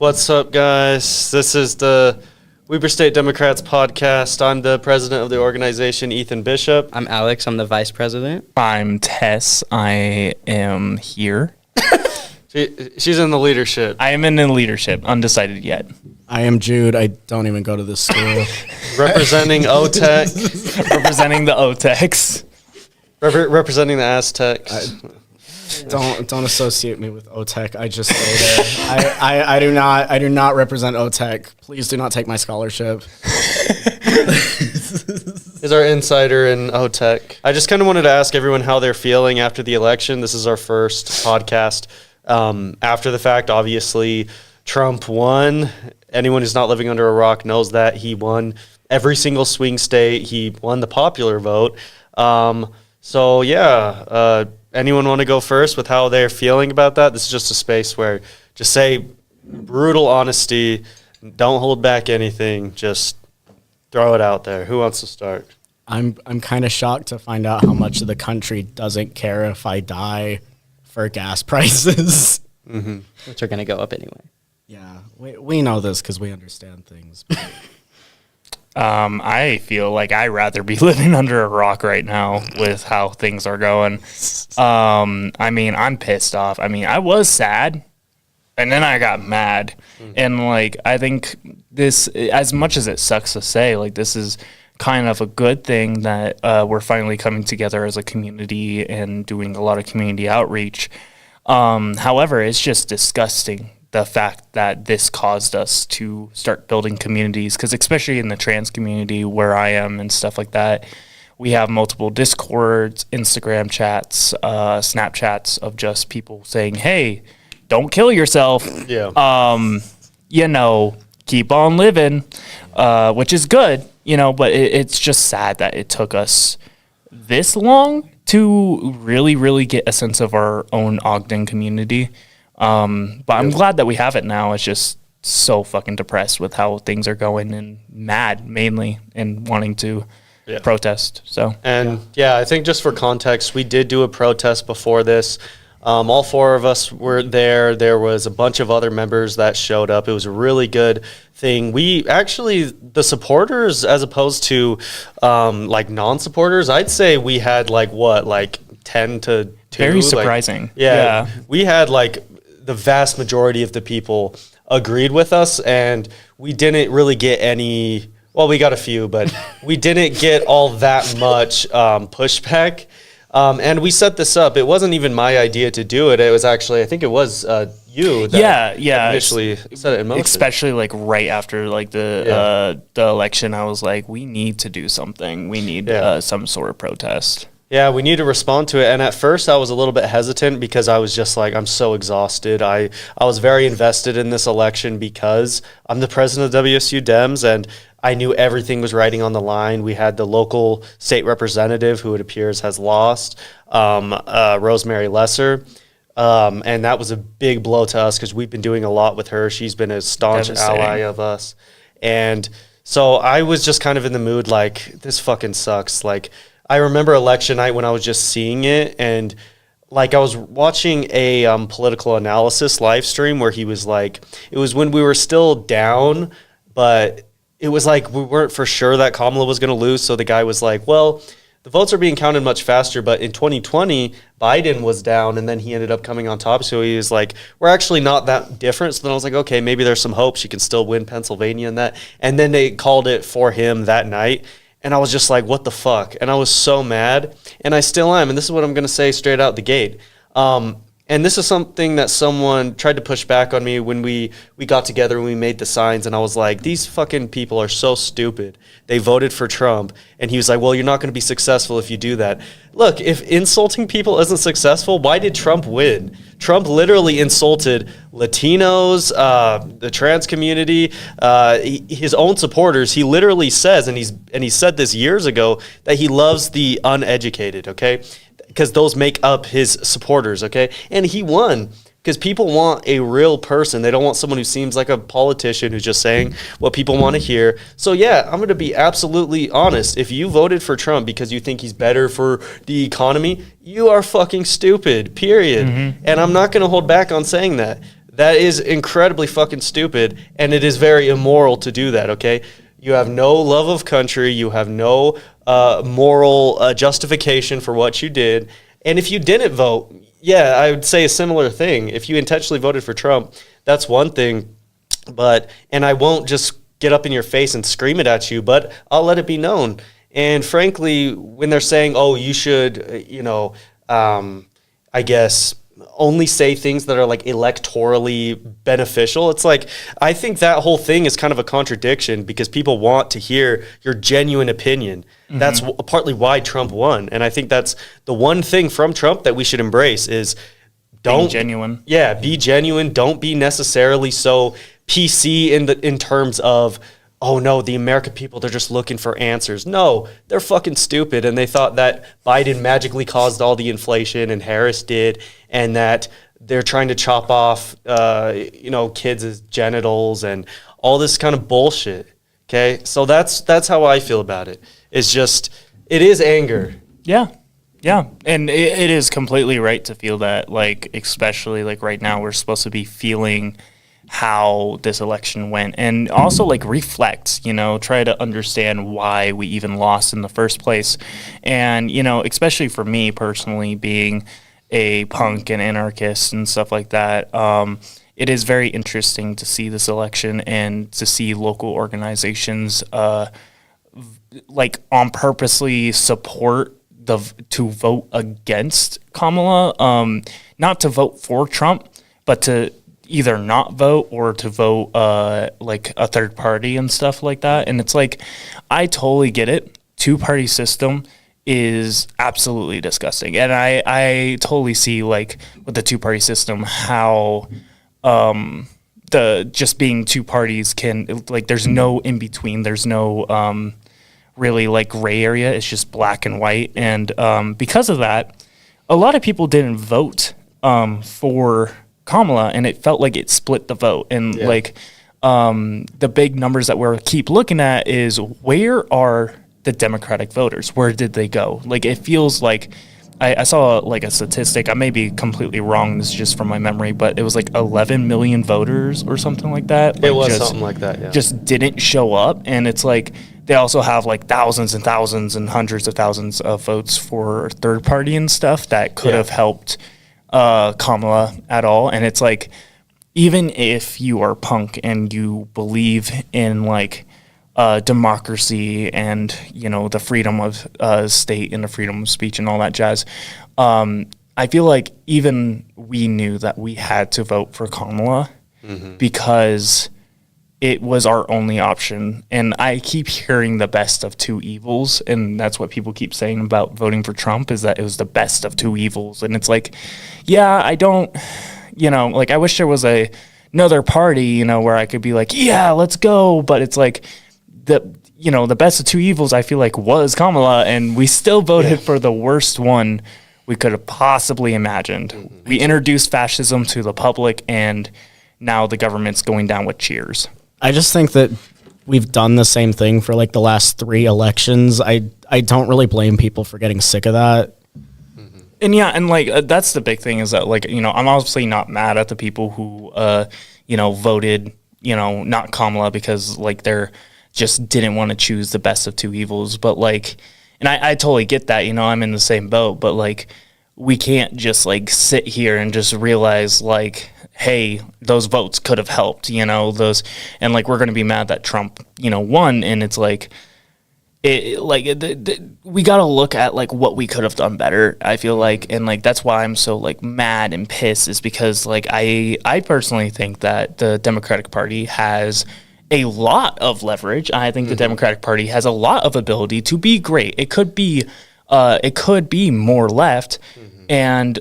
What's up, guys? This is the Weber State Democrats podcast. I'm the president of the organization, Ethan Bishop. I'm Alex. I'm the vice president. I'm Tess. I am here. She's in the leadership. I am in the leadership, undecided yet. I am Jude. I don't even go to this school. Representing OTEC. Representing the OTECs. Representing the Aztecs. Don't associate me with OTEC. I just go there. I do not represent OTEC. Please do not take my scholarship. Is our insider in OTEC. I just kind of wanted to ask everyone how they're feeling after the election. This is our first podcast. After the fact, obviously, Trump won. Anyone who's not living under a rock knows that. He won every single swing state. He won the popular vote. Anyone want to go first with how they're feeling about that? This is just a space where just say brutal honesty. Don't hold back anything. Just throw it out there. Who wants to start? I'm kind of shocked to find out how much of the country doesn't care if I die for gas prices. Mm-hmm. Which are going to go up anyway. Yeah, we know this because we understand things. I feel like I'd rather be living under a rock right now with how things are going. I'm pissed off. I was sad, and then I got mad. Mm-hmm. And, I think this, as much as it sucks to say, this is kind of a good thing that we're finally coming together as a community and doing a lot of community outreach. However, it's just disgusting, the fact that this caused us to start building communities, because especially in the trans community where I am and stuff like that, we have multiple Discords, Instagram chats, Snapchats of just people saying, hey, don't kill yourself. Yeah. Keep on living, which is good, but it's just sad that it took us this long to really, really get a sense of our own Ogden community. But I'm glad that we have it now. It's just so fucking depressed with how things are going and mad mainly and wanting to protest. So I think just for context, we did do a protest before this. All four of us were there. There was a bunch of other members that showed up. It was a really good thing. We actually, the supporters as opposed to non-supporters, I'd say we had 10 to 2. Very surprising. We had the vast majority of the people agreed with us, and we didn't really get any. Well, we got a few, but we didn't get all that much pushback. And we set this up. It wasn't even my idea to do it. It was actually, I think it was you that initially set it in motion. Especially right after the election, I was like, we need to do something. We need some sort of protest. Yeah, we need to respond to it. And at first I was a little bit hesitant because I was just I'm so exhausted. I was very invested in this election because I'm the president of WSU Dems, and I knew everything was riding on the line. We had the local state representative, who it appears has lost, Rosemary Lesser. And that was a big blow to us because we've been doing a lot with her. She's been a staunch ally of us. And so I was just kind of in the mood this fucking sucks. I remember election night when I was just seeing it, and I was watching a political analysis live stream where he was it was when we were still down, but it was we weren't for sure that Kamala was going to lose. So the guy was well, the votes are being counted much faster, but in 2020, Biden was down, and then he ended up coming on top. So he was we're actually not that different. So then I was okay, maybe there's some hope she can still win Pennsylvania and that. And then they called it for him that night. And I was just what the fuck? And I was so mad, and I still am. And this is what I'm going to say straight out the gate. And this is something that someone tried to push back on me when we got together and we made the signs. And I was these fucking people are so stupid. They voted for Trump. And he was well, you're not going to be successful if you do that. Look, if insulting people isn't successful, why did Trump win? Trump literally insulted Latinos, the trans community, his own supporters. He literally says, and he said this years ago, that he loves the uneducated, okay? Because those make up his supporters, okay? And he won because people want a real person. They don't want someone who seems like a politician who's just saying what people want to hear. So, yeah, I'm going to be absolutely honest. If you voted for Trump because you think he's better for the economy, you are fucking stupid, period. Mm-hmm. And I'm not going to hold back on saying that. That is incredibly fucking stupid, and it is very immoral to do that, okay? You have no love of country. You have no moral justification for what you did. And if you didn't vote, yeah, I would say a similar thing. If you intentionally voted for Trump, that's one thing. And I won't just get up in your face and scream it at you, but I'll let it be known. And frankly, when they're saying, oh, you should, I guess, only say things that are like electorally beneficial, it's like, I think that whole thing is kind of a contradiction because people want to hear your genuine opinion. Mm-hmm. That's partly why Trump won. And I think that's the one thing from Trump that we should embrace is don't be genuine. Yeah, be genuine. Don't be necessarily so PC in terms of, oh no, the American people, they're just looking for answers. No, they're fucking stupid. And they thought that Biden magically caused all the inflation and Harris did, and that they're trying to chop off, kids' genitals and all this kind of bullshit. Okay. So that's how I feel about it. It's just, it is anger. Yeah. Yeah. And it is completely right to feel that, like, especially like right now, we're supposed to be feeling how this election went and also like reflect, try to understand why we even lost in the first place. And, especially for me personally, being a punk and anarchist and stuff like that, it is very interesting to see this election and to see local organizations like on purposely support to vote against Kamala, not to vote for Trump, but to either not vote or to vote like a third party and stuff like that. And it's like, I totally get it. Two-party system is absolutely disgusting. And I totally see, like, with the two-party system, how the just being two parties can, like, there's no in-between. There's no really, like, gray area. It's just black and white. And because of that, a lot of people didn't vote for Kamala, and it felt like it split the vote. And the big numbers that we keep looking at is, where are the Democratic voters? Where did they go? Like, it feels like I saw like a statistic. I may be completely wrong. This is just from my memory, but it was like 11 million voters or something like that. It was something like that. Yeah. Just didn't show up. And it's like, they also have like thousands and thousands and hundreds of thousands of votes for third party and stuff that could have helped Kamala at all. And it's like, even if you are punk and you believe in like democracy and the freedom of state and the freedom of speech and all that jazz, I feel like even we knew that we had to vote for Kamala because it was our only option. And I keep hearing the best of two evils, and that's what people keep saying about voting for Trump, is that it was the best of two evils. And it's like, yeah, I don't, like, I wish there was another party, where I could be like, yeah, let's go. But it's like, the best of two evils, I feel like, was Kamala, and we still voted for the worst one we could have possibly imagined. We introduced fascism to the public, and now the government's going down with cheers. I just think that we've done the same thing for like the last 3 elections. I don't really blame people for getting sick of that. And yeah, and like that's the big thing, is that, like, I'm obviously not mad at the people who voted not Kamala because like they're just didn't want to choose the best of two evils. But like, and I totally get that, I'm in the same boat, but like, we can't just like sit here and just realize like, hey, those votes could have helped, those, and like, we're going to be mad that Trump, won. And it's like, we got to look at like what we could have done better, I feel like. And like, that's why I'm so like mad and pissed, is because like, I personally think that the Democratic Party has a lot of leverage. I think the Democratic Party has a lot of ability to be great. It could be more left, and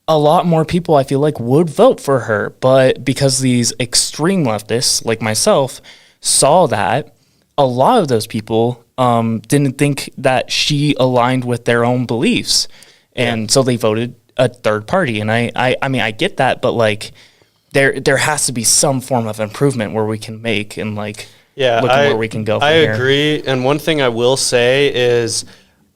a lot more people, I feel like, would vote for her. But because these extreme leftists like myself saw that, a lot of those people didn't think that she aligned with their own beliefs, and so they voted a third party. And I mean, I get that, but like, there has to be some form of improvement where we can make, and like, look at where we can go from I here. agree. And one thing I will say is,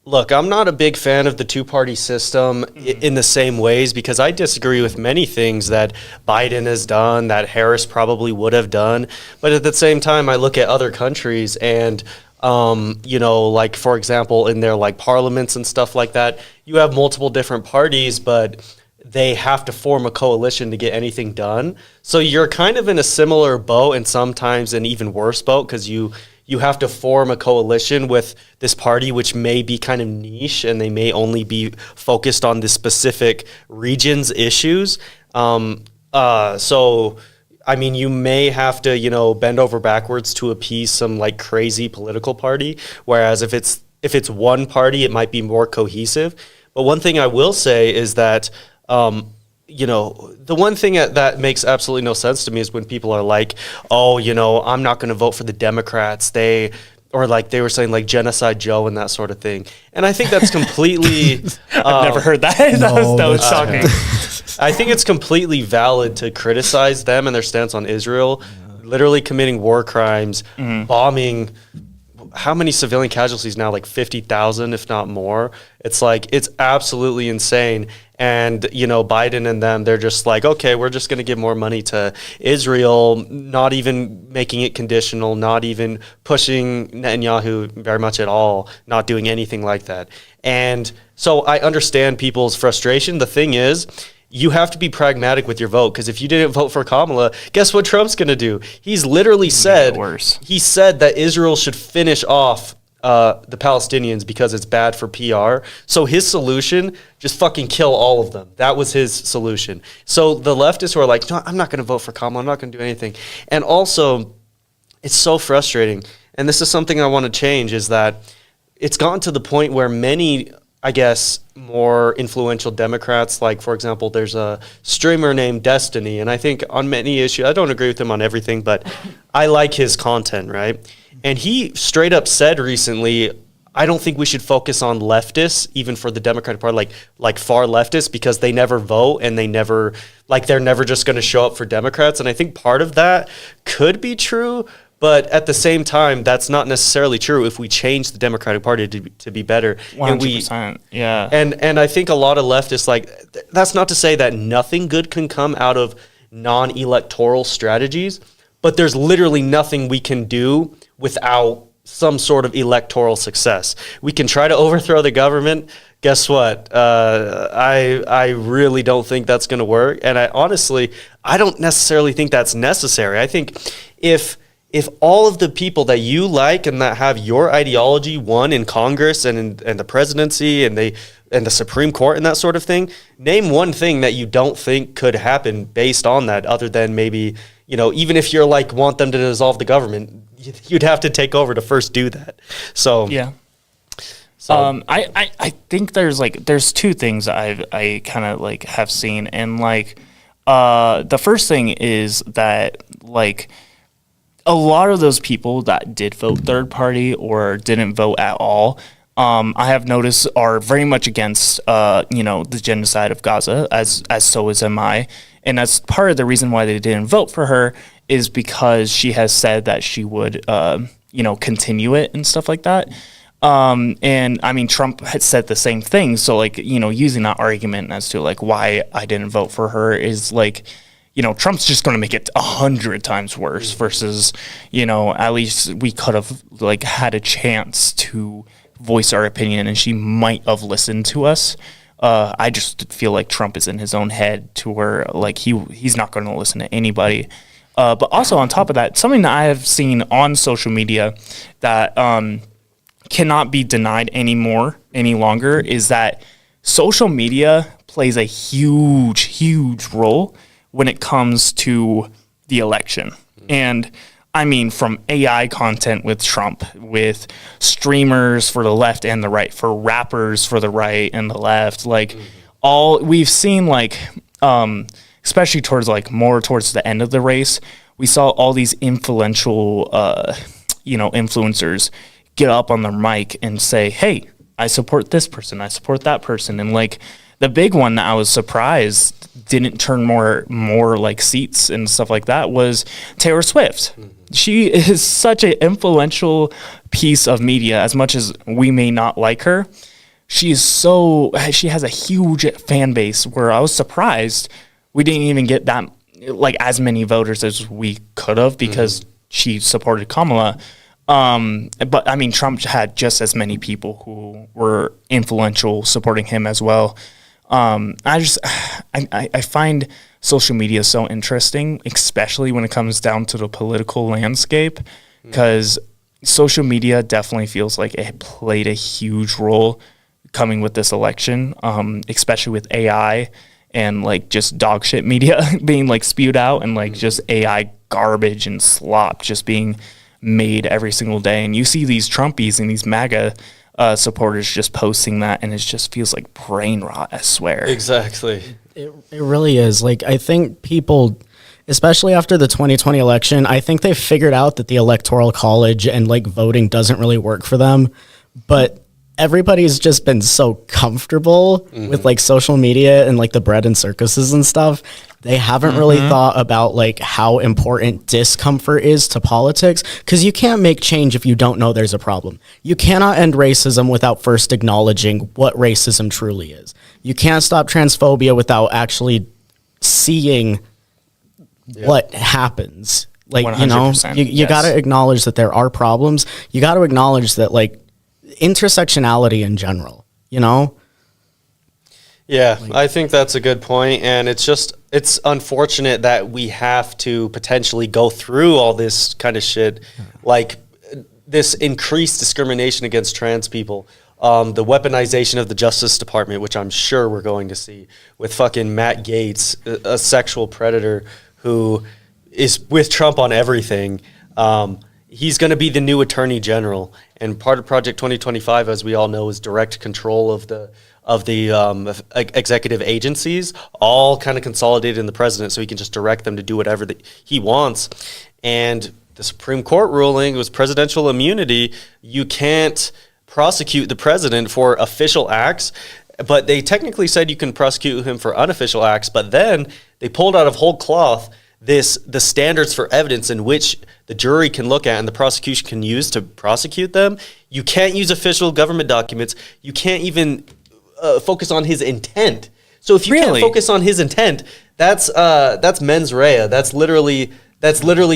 Look, I'm not a big fan of the two-party system in the same ways because I disagree with many things that Biden has done, that Harris probably would have done. But at the same time, I look at other countries and, like, for example, in their, like, parliaments and stuff like that, you have multiple different parties, but they have to form a coalition to get anything done. So you're kind of in a similar boat and sometimes an even worse boat because you have to form a coalition with this party, which may be kind of niche and they may only be focused on the specific region's issues. So, I mean, you may have to, bend over backwards to appease some like crazy political party. Whereas if it's one party, it might be more cohesive. But one thing I will say is that, the one thing that makes absolutely no sense to me is when people are like, oh, I'm not going to vote for the Democrats. Or like they were saying like Genocide Joe and that sort of thing. And I think that's completely... I've never heard that. that was shocking. I think it's completely valid to criticize them and their stance on Israel, literally committing war crimes, bombing... How many civilian casualties now? Like 50,000, if not more. It's like, it's absolutely insane. And, Biden and them, they're just like, okay, we're just going to give more money to Israel, not even making it conditional, not even pushing Netanyahu very much at all, not doing anything like that. And so I understand people's frustration. The thing is, you have to be pragmatic with your vote because if you didn't vote for Kamala, guess what Trump's going to do? He's literally said that Israel should finish off the Palestinians because it's bad for PR. So his solution, just fucking kill all of them. That was his solution. So the leftists who are like, no, I'm not going to vote for Kamala. I'm not going to do anything. And also, it's so frustrating. And this is something I want to change is that it's gotten to the point where many, I guess, more influential Democrats, like, for example, there's a streamer named Destiny, and I think on many issues, I don't agree with him on everything, but I like his content, right? And he straight up said recently, I don't think we should focus on leftists, even for the Democratic Party, like far leftists, because they never vote and they're never just going to show up for Democrats. And I think part of that could be true, but at the same time, that's not necessarily true if we change the Democratic Party to be better. 100%, yeah. And I think a lot of leftists, that's not to say that nothing good can come out of non-electoral strategies, but there's literally nothing we can do without some sort of electoral success. We can try to overthrow the government. Guess what? I really don't think that's going to work. And I don't necessarily think that's necessary. I think if all of the people that you like and that have your ideology won in Congress and the presidency and the Supreme Court and that sort of thing, name one thing that you don't think could happen based on that other than maybe, even if you're like want them to dissolve the government, you'd have to take over to first do that. So yeah. So I think there's two things I kind of like have seen, and the first thing is that a lot of those people that did vote third party or didn't vote at all, I have noticed are very much against, the genocide of Gaza, as so is MI. And that's part of the reason why they didn't vote for her is because she has said that she would, continue it and stuff like that. And I mean, Trump had said the same thing. So using that argument as to why I didn't vote for her is Trump's just going to make it 100 times worse versus, at least we could have had a chance to voice our opinion and she might have listened to us. I just feel like Trump is in his own head to where he's not going to listen to anybody. But also on top of that, something that I have seen on social media that cannot be denied any longer is that social media plays a huge role when it comes to the election. And I mean, from AI content with Trump, with streamers for the left and the right, for rappers for the right and the left, all we've seen, especially towards more towards the end of the race, we saw all these influential, influencers get up on their mic and say, hey, I support this person, I support that person. And the big one that I was surprised didn't turn more seats and stuff like that was Taylor Swift. Mm-hmm. She is such an influential piece of media, as much as we may not like her. she has a huge fan base where I was surprised we didn't even get that like as many voters as we could have because she supported Kamala. But I mean, Trump had just as many people who were influential supporting him as well. I find social media so interesting, especially when it comes down to the political landscape, because social media definitely feels like it played a huge role coming with this election, especially with AI and like just dog shit media being like spewed out and like just AI garbage and slop just being made every single day. And you see these Trumpies and these MAGA supporters just posting that, and it just feels like brain rot, I swear. Exactly. It really is. Like, I think people, especially after the 2020 election, I think they figured out that the Electoral College and like voting doesn't really work for them. But everybody's just been so comfortable with like social media and like the bread and circuses and stuff. They haven't really thought about like how important discomfort is to politics, because you can't make change if you don't know there's a problem. You cannot end racism without first acknowledging what racism truly is. You can't stop transphobia without actually seeing what happens. Like, you know, 100%, you yes. got to acknowledge that there are problems. You got to acknowledge that like intersectionality in general, you know? Yeah, I think that's a good point, and it's unfortunate that we have to potentially go through all this kind of shit, like this increased discrimination against trans people, the weaponization of the Justice Department, which I'm sure we're going to see with fucking Matt Gaetz, a sexual predator who is with Trump on everything. He's going to be the new attorney general, and part of Project 2025, as we all know, is direct control of the executive agencies, all kind of consolidated in the president, so he can just direct them to do whatever he wants. And the Supreme Court ruling was presidential immunity. You can't prosecute the president for official acts, but they technically said you can prosecute him for unofficial acts. But then they pulled out of whole cloth the standards for evidence in which the jury can look at and the prosecution can use to prosecute them. You can't use official government documents. You can't even focus on his intent. So if you can't focus on his intent, that's mens rea. That's literally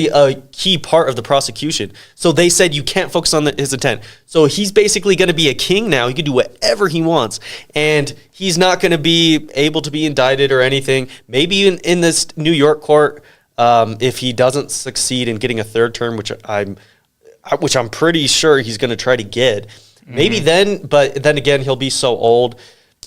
a key part of the prosecution. So they said you can't focus on his intent. So he's basically going to be a king now. He can do whatever he wants, and he's not going to be able to be indicted or anything. Maybe in this New York court, if he doesn't succeed in getting a third term, which I'm pretty sure he's going to try to get. Maybe then, but then again, he'll be so old.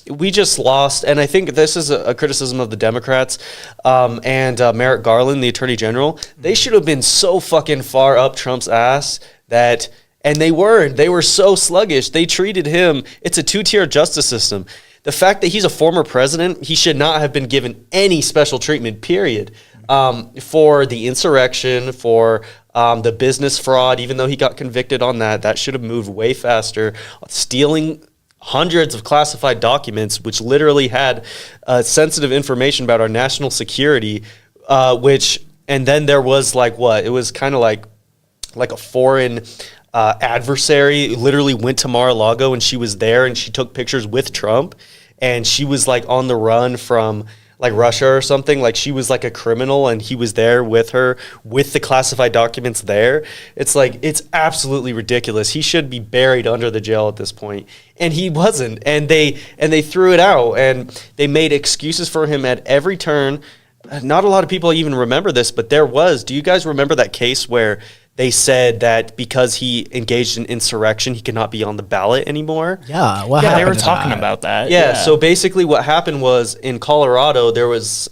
We just lost, and I think this is a criticism of the Democrats and Merrick Garland, the Attorney General. They should have been so fucking far up Trump's ass and they weren't. They were so sluggish. They treated him. It's a two-tier justice system. The fact that he's a former president, he should not have been given any special treatment, period, for the insurrection, for the business fraud. Even though he got convicted on that should have moved way faster. Stealing hundreds of classified documents, which literally had sensitive information about our national security, and then there was it was kind of like a foreign adversary literally went to Mar-a-Lago, and she was there, and she took pictures with Trump, and she was like on the run from like Russia or something. Like she was like a criminal, and he was there with her with the classified documents there. It's absolutely ridiculous. He should be buried under the jail at this point, and he wasn't. And they threw it out, and they made excuses for him at every turn. Not a lot of people even remember this, but there was. Do you guys remember that case where they said that because he engaged in insurrection, he could not be on the ballot anymore? Yeah, they were talking about that. Yeah, so basically what happened was in Colorado, it was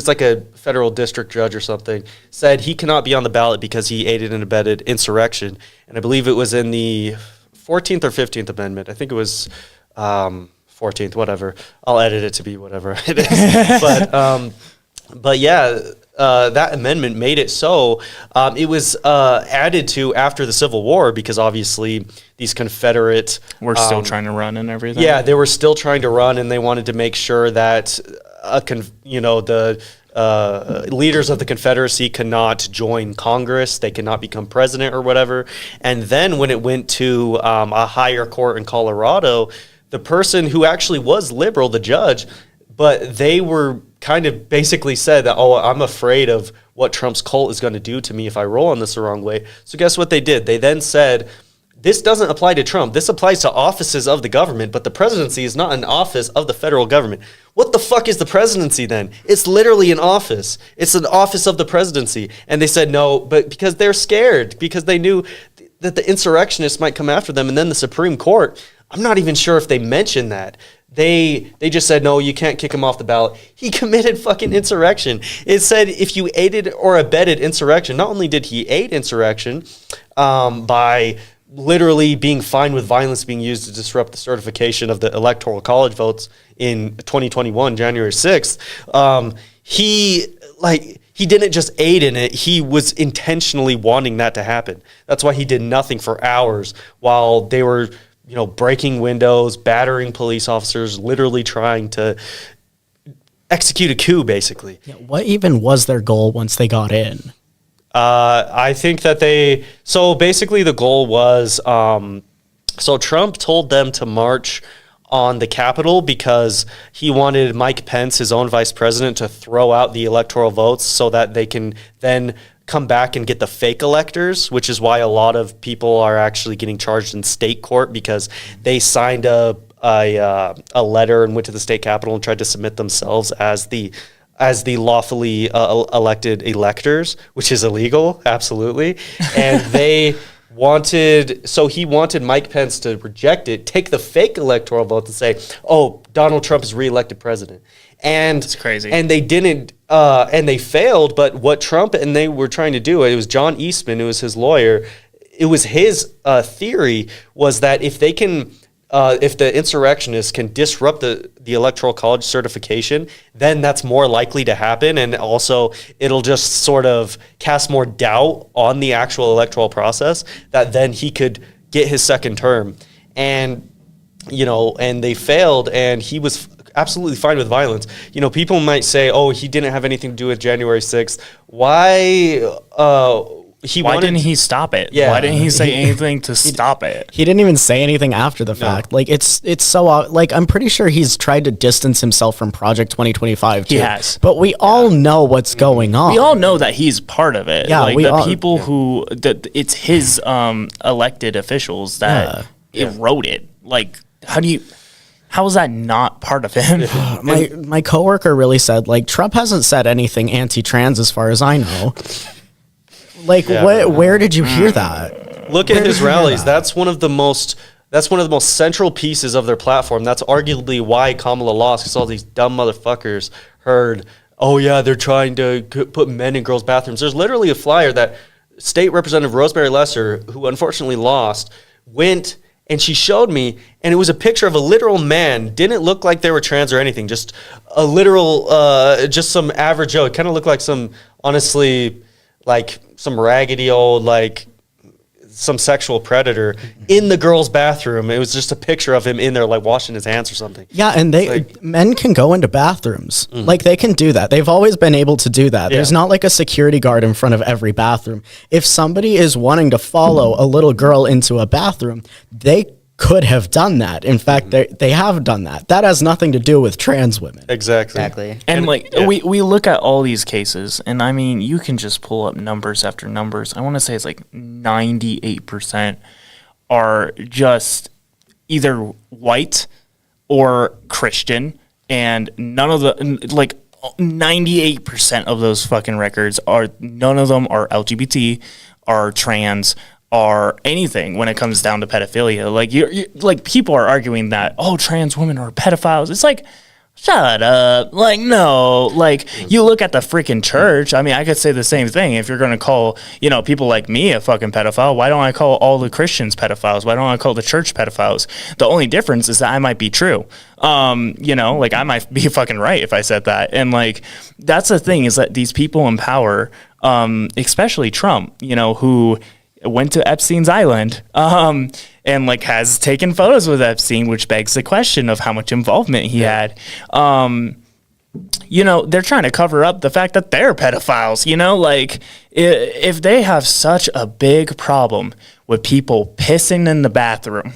like a federal district judge or something, said he cannot be on the ballot because he aided and abetted insurrection. And I believe it was in the 14th or 15th Amendment. I think it was 14th, whatever. I'll edit it to be whatever it is. But yeah, that amendment made it so it was added to after the Civil War, because obviously these Confederate we're still trying to run and everything. Yeah, they were still trying to run, and they wanted to make sure that the leaders of the Confederacy cannot join Congress. They cannot become president or whatever. And then when it went to a higher court in Colorado, the person who actually was liberal, the judge, but they were kind of basically said that, oh, I'm afraid of what Trump's cult is going to do to me if I roll on this the wrong way. So guess what they did? They then said, this doesn't apply to Trump. This applies to offices of the government, but the presidency is not an office of the federal government. What the fuck is the presidency then? It's literally an office. It's an office of the presidency. And they said no, but because they're scared, because they knew that the insurrectionists might come after them. And then the Supreme Court, I'm not even sure if they mentioned that. They just said, no, you can't kick him off the ballot. He committed fucking insurrection. It said if you aided or abetted insurrection, not only did he aid insurrection by literally being fined with violence being used to disrupt the certification of the Electoral College votes in 2021, January 6th, he didn't just aid in it. He was intentionally wanting that to happen. That's why he did nothing for hours while they were, breaking windows, battering police officers, literally trying to execute a coup, basically. Yeah, what even was their goal once they got in? I think that so basically the goal was, so Trump told them to march on the Capitol because he wanted Mike Pence, his own vice president, to throw out the electoral votes so that they can then come back and get the fake electors, which is why a lot of people are actually getting charged in state court because they signed a letter and went to the state capitol and tried to submit themselves as the lawfully elected electors, which is illegal, absolutely. And he wanted Mike Pence to reject it, take the fake electoral vote and say, oh, Donald Trump is reelected president. And it's crazy. And they didn't, and they failed. But what Trump and they were trying to do, it was John Eastman, who was his lawyer. It was his theory was that if they can, if the insurrectionists can disrupt the Electoral College certification, then that's more likely to happen. And also it'll just sort of cast more doubt on the actual electoral process that then he could get his second term. And, and they failed and he was absolutely fine with violence. People might say, oh, he didn't have anything to do with January 6th. Why didn't he stop it? Yeah. Why didn't he say anything to stop it? He didn't even say anything after the fact. Like it's so I'm pretty sure he's tried to distance himself from Project 2025 too. He has. But we all know what's going on. We all know that he's part of it. Yeah, It's his elected officials that wrote it. Like how is that not part of him? My coworker really said Trump hasn't said anything anti-trans as far as I know. Where did you hear that? Look at his rallies. That's one of the most central pieces of their platform. That's arguably why Kamala lost, because all these dumb motherfuckers heard, oh yeah, they're trying to put men in girls' bathrooms. There's literally a flyer that State Representative Rosemary Lesser, who unfortunately lost, went and she showed me, and it was a picture of a literal man. Didn't look like they were trans or anything. Just a literal, just some average Joe. It kind of looked like some raggedy old, some sexual predator in the girl's bathroom. It was just a picture of him in there, washing his hands or something. Yeah, and men can go into bathrooms. Mm-hmm. They can do that. They've always been able to do that. Yeah. There's not a security guard in front of every bathroom. If somebody is wanting to follow a little girl into a bathroom, they could have done that. In fact, they have done that. That has nothing to do with trans women. Exactly. And we look at all these cases, and I mean, you can just pull up numbers after numbers. I want to say it's 98% are just either white or Christian, and none of the 98% of those fucking records none of them are LGBT, are trans, are anything when it comes down to pedophilia. You're people are arguing that, oh, trans women are pedophiles. It's shut up. No. You look at the freaking church. I mean, I could say the same thing. If you're going to call, people like me a fucking pedophile, why don't I call all the Christians pedophiles? Why don't I call the church pedophiles? The only difference is that I might be true. I might be fucking right if I said that. And that's the thing, is that these people in power, especially Trump, who went to Epstein's Island, and has taken photos with Epstein, which begs the question of how much involvement he had. They're trying to cover up the fact that they're pedophiles. If they have such a big problem with people pissing in the bathroom,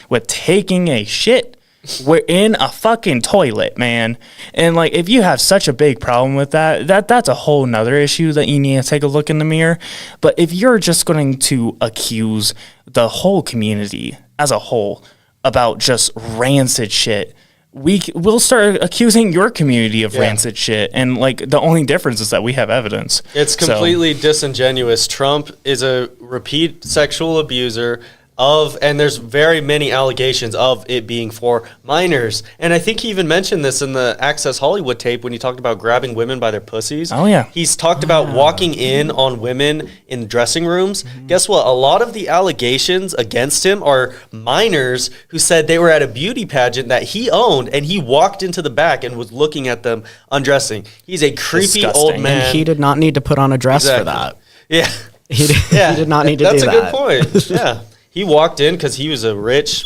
with taking a shit We're in a fucking toilet, man. And like, if you have such a big problem with that's a whole nother issue that you need to take a look in the mirror. But if you're just going to accuse the whole community as a whole about just rancid shit, we'll start accusing your community of rancid shit. And like, the only difference is that we have evidence. It's completely disingenuous. Trump is a repeat sexual abuser and there's very many allegations of it being for minors. And I think he even mentioned this in the Access Hollywood tape when he talked about grabbing women by their pussies. Oh, yeah. He's talked about walking in on women in dressing rooms. Guess what? A lot of the allegations against him are minors who said they were at a beauty pageant that he owned, and he walked into the back and was looking at them undressing. He's a creepy Disgusting. old man. And he did not need to put on a dress Exactly. for that. Yeah. He did not need to do that. That's a good point. Yeah. He walked in because he was a rich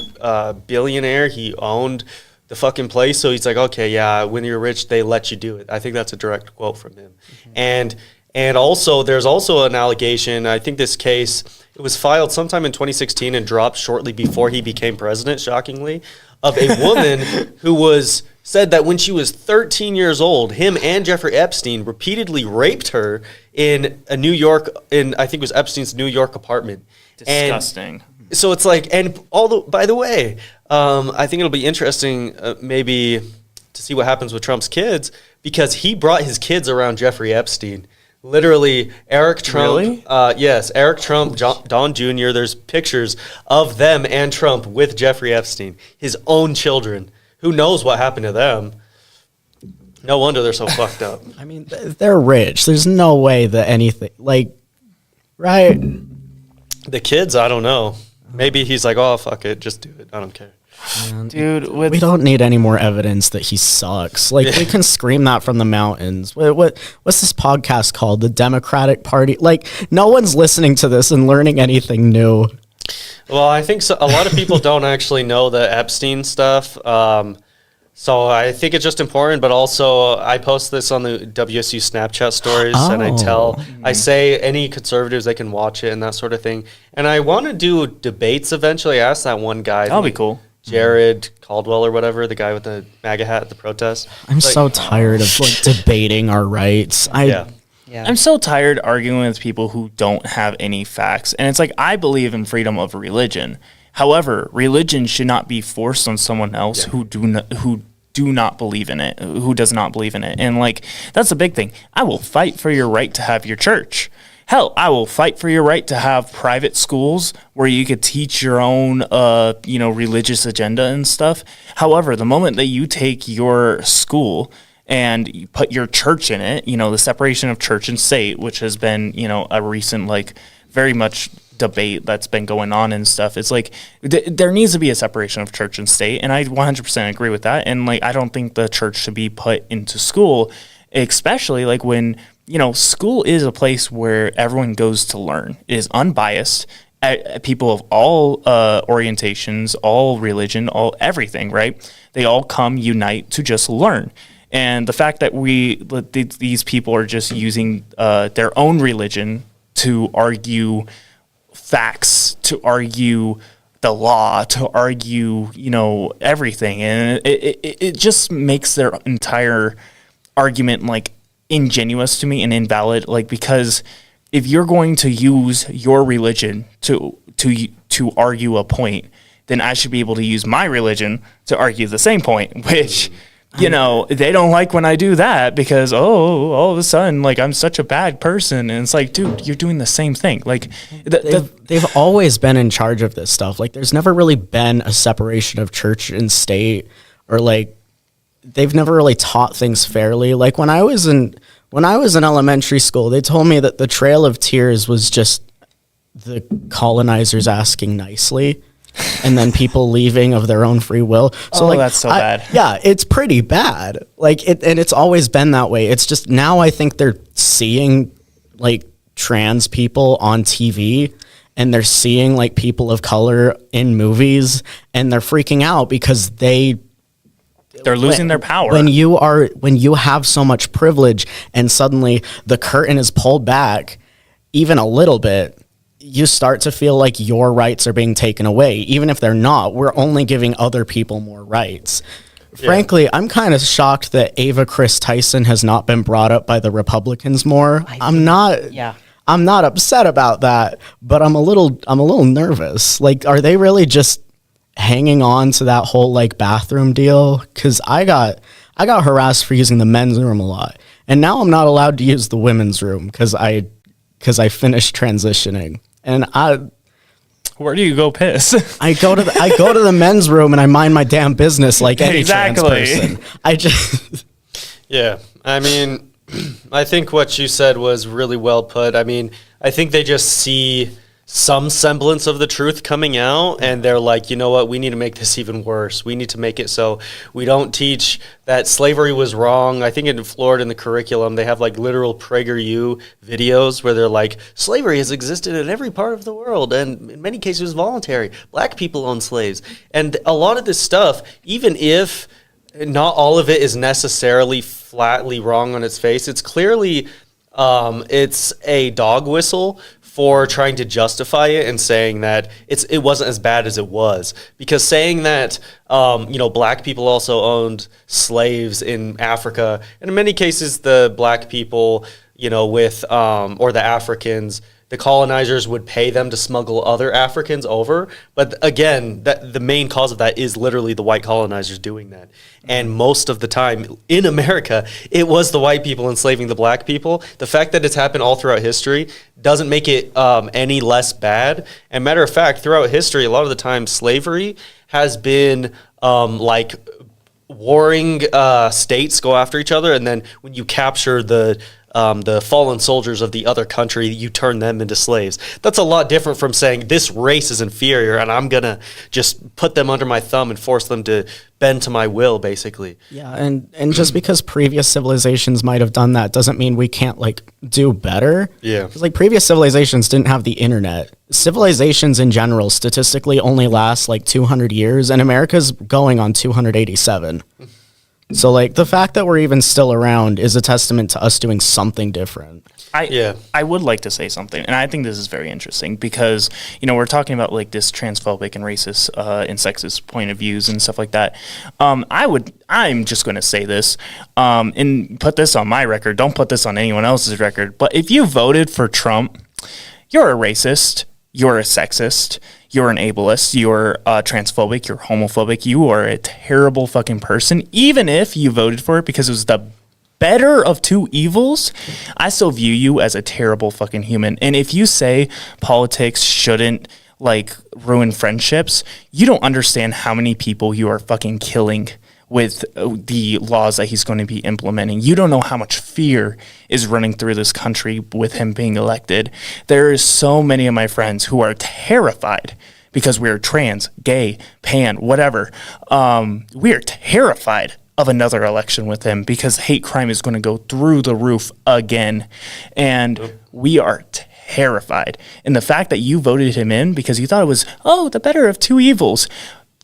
billionaire. He owned the fucking place. So he's like, okay, yeah, when you're rich, they let you do it. I think that's a direct quote from him. And also, there's also an allegation. I think this case, it was filed sometime in 2016 and dropped shortly before he became president, shockingly, of a woman who said that when she was 13 years old, him and Jeffrey Epstein repeatedly raped her in I think it was Epstein's New York apartment. Disgusting. So it's like, by the way, I think it'll be interesting maybe to see what happens with Trump's kids, because he brought his kids around Jeffrey Epstein. Literally, Eric Trump. Really? Yes, Eric Trump, Don Jr. There's pictures of them and Trump with Jeffrey Epstein, his own children. Who knows what happened to them? No wonder they're so fucked up. I mean, they're rich. There's no way that anything, like, right? The kids, I don't know. Maybe he's like, oh, fuck it, just do it. I don't care. Dude, We don't need any more evidence that he sucks. Like, we can scream that from the mountains. What's this podcast called? The Democratic Party? Like, no one's listening to this and learning anything new. Well, I think a lot of people don't actually know the Epstein stuff. So I think it's just important, but also I post this on the WSU Snapchat stories, and I say any conservatives, they can watch it and that sort of thing. And I want to do debates eventually. I asked that one guy. that'll be cool. Jared Caldwell or whatever, the guy with the MAGA hat at the protest. I'm so tired of like debating our rights. Yeah. I'm so tired arguing with people who don't have any facts. And it's like, I believe in freedom of religion. However, religion should not be forced on someone else who do not believe in it, who does not believe in it. And like, that's a big thing. I will fight for your right to have your church. Hell, I will fight for your right to have private schools where you could teach your own, religious agenda and stuff. However, the moment that you take your school and you put your church in it, the separation of church and state, which has been, a recent, like, very much debate that's been going on and stuff. It's like there needs to be a separation of church and state, and I 100% agree with that. And like, I don't think the church should be put into school, especially like when school is a place where everyone goes to learn. It is unbiased. People of all orientations, all religion, all everything, right? They all come unite to just learn. And the fact that these people are just using their own religion to argue facts, to argue the law, to argue, everything. And it just makes their entire argument like ingenuous to me and invalid. Like, because if you're going to use your religion to argue a point, then I should be able to use my religion to argue the same point, which they don't like when I do that, because, all of a sudden, like, I'm such a bad person. And it's like, dude, you're doing the same thing. Like, they've always been in charge of this stuff. Like, there's never really been a separation of church and state, or like, they've never really taught things fairly. Like, when I was in elementary school, they told me that the Trail of Tears was just the colonizers asking nicely, and then people leaving of their own free will. So that's so bad. Yeah, it's pretty bad. Like, and it's always been that way. It's just now I think they're seeing like trans people on TV, and they're seeing like people of color in movies, and they're freaking out because they're losing their power. When you have so much privilege and suddenly the curtain is pulled back even a little bit, you start to feel like your rights are being taken away. Even if they're not, we're only giving other people more rights. Frankly, I'm kind of shocked that Ava Chris Tyson has not been brought up by the Republicans more. I'm not upset about that, but I'm a little nervous. Like, are they really just hanging on to that whole like bathroom deal? Because I got harassed for using the men's room a lot, and now I'm not allowed to use the women's room because I finished transitioning, and Where do you go piss? I go to the men's room and I mind my damn business like any trans Exactly. person. Yeah, I mean, I think what you said was really well put. I mean, I think they just see some semblance of the truth coming out, and they're like, you know what, we need to make this even worse. We need to make it so we don't teach that slavery was wrong. I think in Florida in the curriculum, they have like literal PragerU videos where they're like, slavery has existed in every part of the world, and in many cases it was voluntary. Black people owned slaves. And a lot of this stuff, even if not all of it is necessarily flatly wrong on its face, it's clearly it's a dog whistle for trying to justify it and saying that it wasn't as bad as it was. Because saying that black people also owned slaves in Africa, and in many cases the black people, or the Africans, the colonizers would pay them to smuggle other Africans over. But again, the main cause of that is literally the white colonizers doing that. And most of the time in America, it was the white people enslaving the black people. The fact that it's happened all throughout history doesn't make it any less bad. And matter of fact, throughout history, a lot of the time slavery has been warring states go after each other. And then when you capture the fallen soldiers of the other country, you turn them into slaves. That's a lot different from saying this race is inferior and I'm going to just put them under my thumb and force them to bend to my will, basically. Yeah, and just because previous civilizations might have done that doesn't mean we can't do better. Yeah. Because previous civilizations didn't have the internet. Civilizations in general statistically only last 200 years, and America's going on 287. So the fact that we're even still around is a testament to us doing something different. I would like to say something, and I think this is very interesting because, we're talking about this transphobic and racist and sexist point of views and stuff like that. I'm just going to say this and put this on my record. Don't put this on anyone else's record. But if you voted for Trump, you're a racist, you're a sexist, you're an ableist, you're transphobic, you're homophobic, you are a terrible fucking person. Even if you voted for it because it was the better of two evils, I still view you as a terrible fucking human. And if you say politics shouldn't ruin friendships, you don't understand how many people you are fucking killing with the laws that he's going to be implementing. You don't know how much fear is running through this country with him being elected. There is so many of my friends who are terrified because we're trans, gay, pan, whatever. We are terrified of another election with him because hate crime is going to go through the roof again. And we are terrified. And the fact that you voted him in because you thought it was, the better of two evils,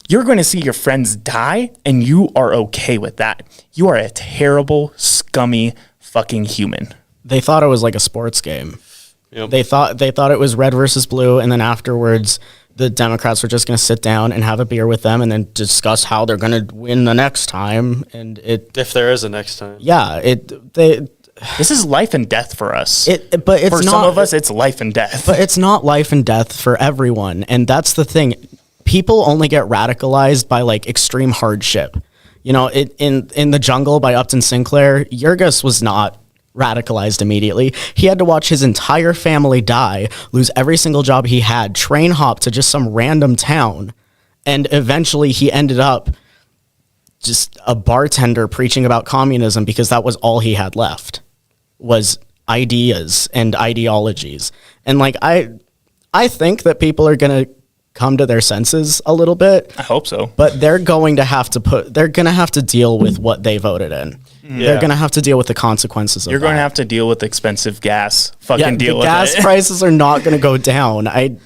you're going to see your friends die, and you are okay with that. You are a terrible, scummy fucking human. They thought it was like a sports game. Yep. They thought it was red versus blue, and then afterwards, the Democrats were just going to sit down and have a beer with them, and then discuss how they're going to win the next time. And if there is a next time, this is life and death for us. But it's for not, some of us, it's life and death. But it's not life and death for everyone, and that's the thing. People only get radicalized by extreme hardship. In The Jungle by Upton Sinclair, Yurgis was not radicalized immediately. He had to watch his entire family die, lose every single job he had, train hop to just some random town, and eventually he ended up just a bartender preaching about communism because that was all he had left, was ideas and ideologies. And I think that people are going to come to their senses a little bit. I hope so. But they're going to have to deal with what they voted in. Yeah. They're going to have to deal with the consequences of You're that. going to have to deal with expensive gas. Fucking deal with it. Gas prices are not going to go down. They'll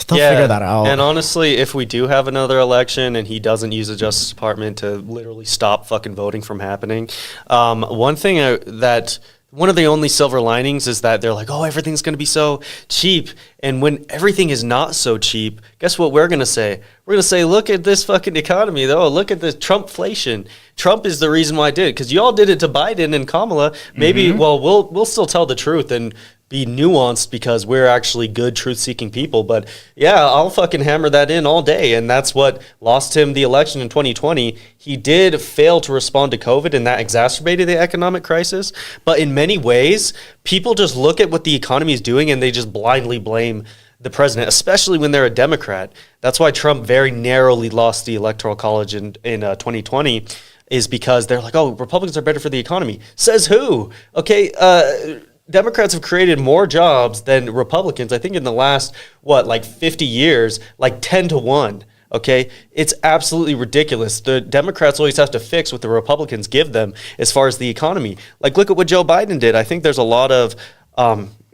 figure that out. And honestly, if we do have another election and he doesn't use the Justice Department to literally stop fucking voting from happening, one thing one of the only silver linings is that they're like, everything's going to be so cheap. And when everything is not so cheap, guess what we're going to say? We're going to say, look at this fucking economy, though. Look at the Trumpflation. Trump is the reason why I did it, because you all did it to Biden and Kamala. Maybe, well, we'll still tell the truth and be nuanced because we're actually good truth-seeking people. But yeah, I'll fucking hammer that in all day. And that's what lost him the election in 2020. He did fail to respond to COVID, and that exacerbated the economic crisis. But in many ways, people just look at what the economy is doing and they just blindly blame the president, especially when they're a Democrat. That's why Trump very narrowly lost the Electoral College in 2020, is because they're like, oh, Republicans are better for the economy. Says who? Okay, Democrats have created more jobs than Republicans, I think, in the last, 50 years, like 10 to 1. Okay, it's absolutely ridiculous. The Democrats always have to fix what the Republicans give them as far as the economy. Like, look at what Joe Biden did. I think there's a lot of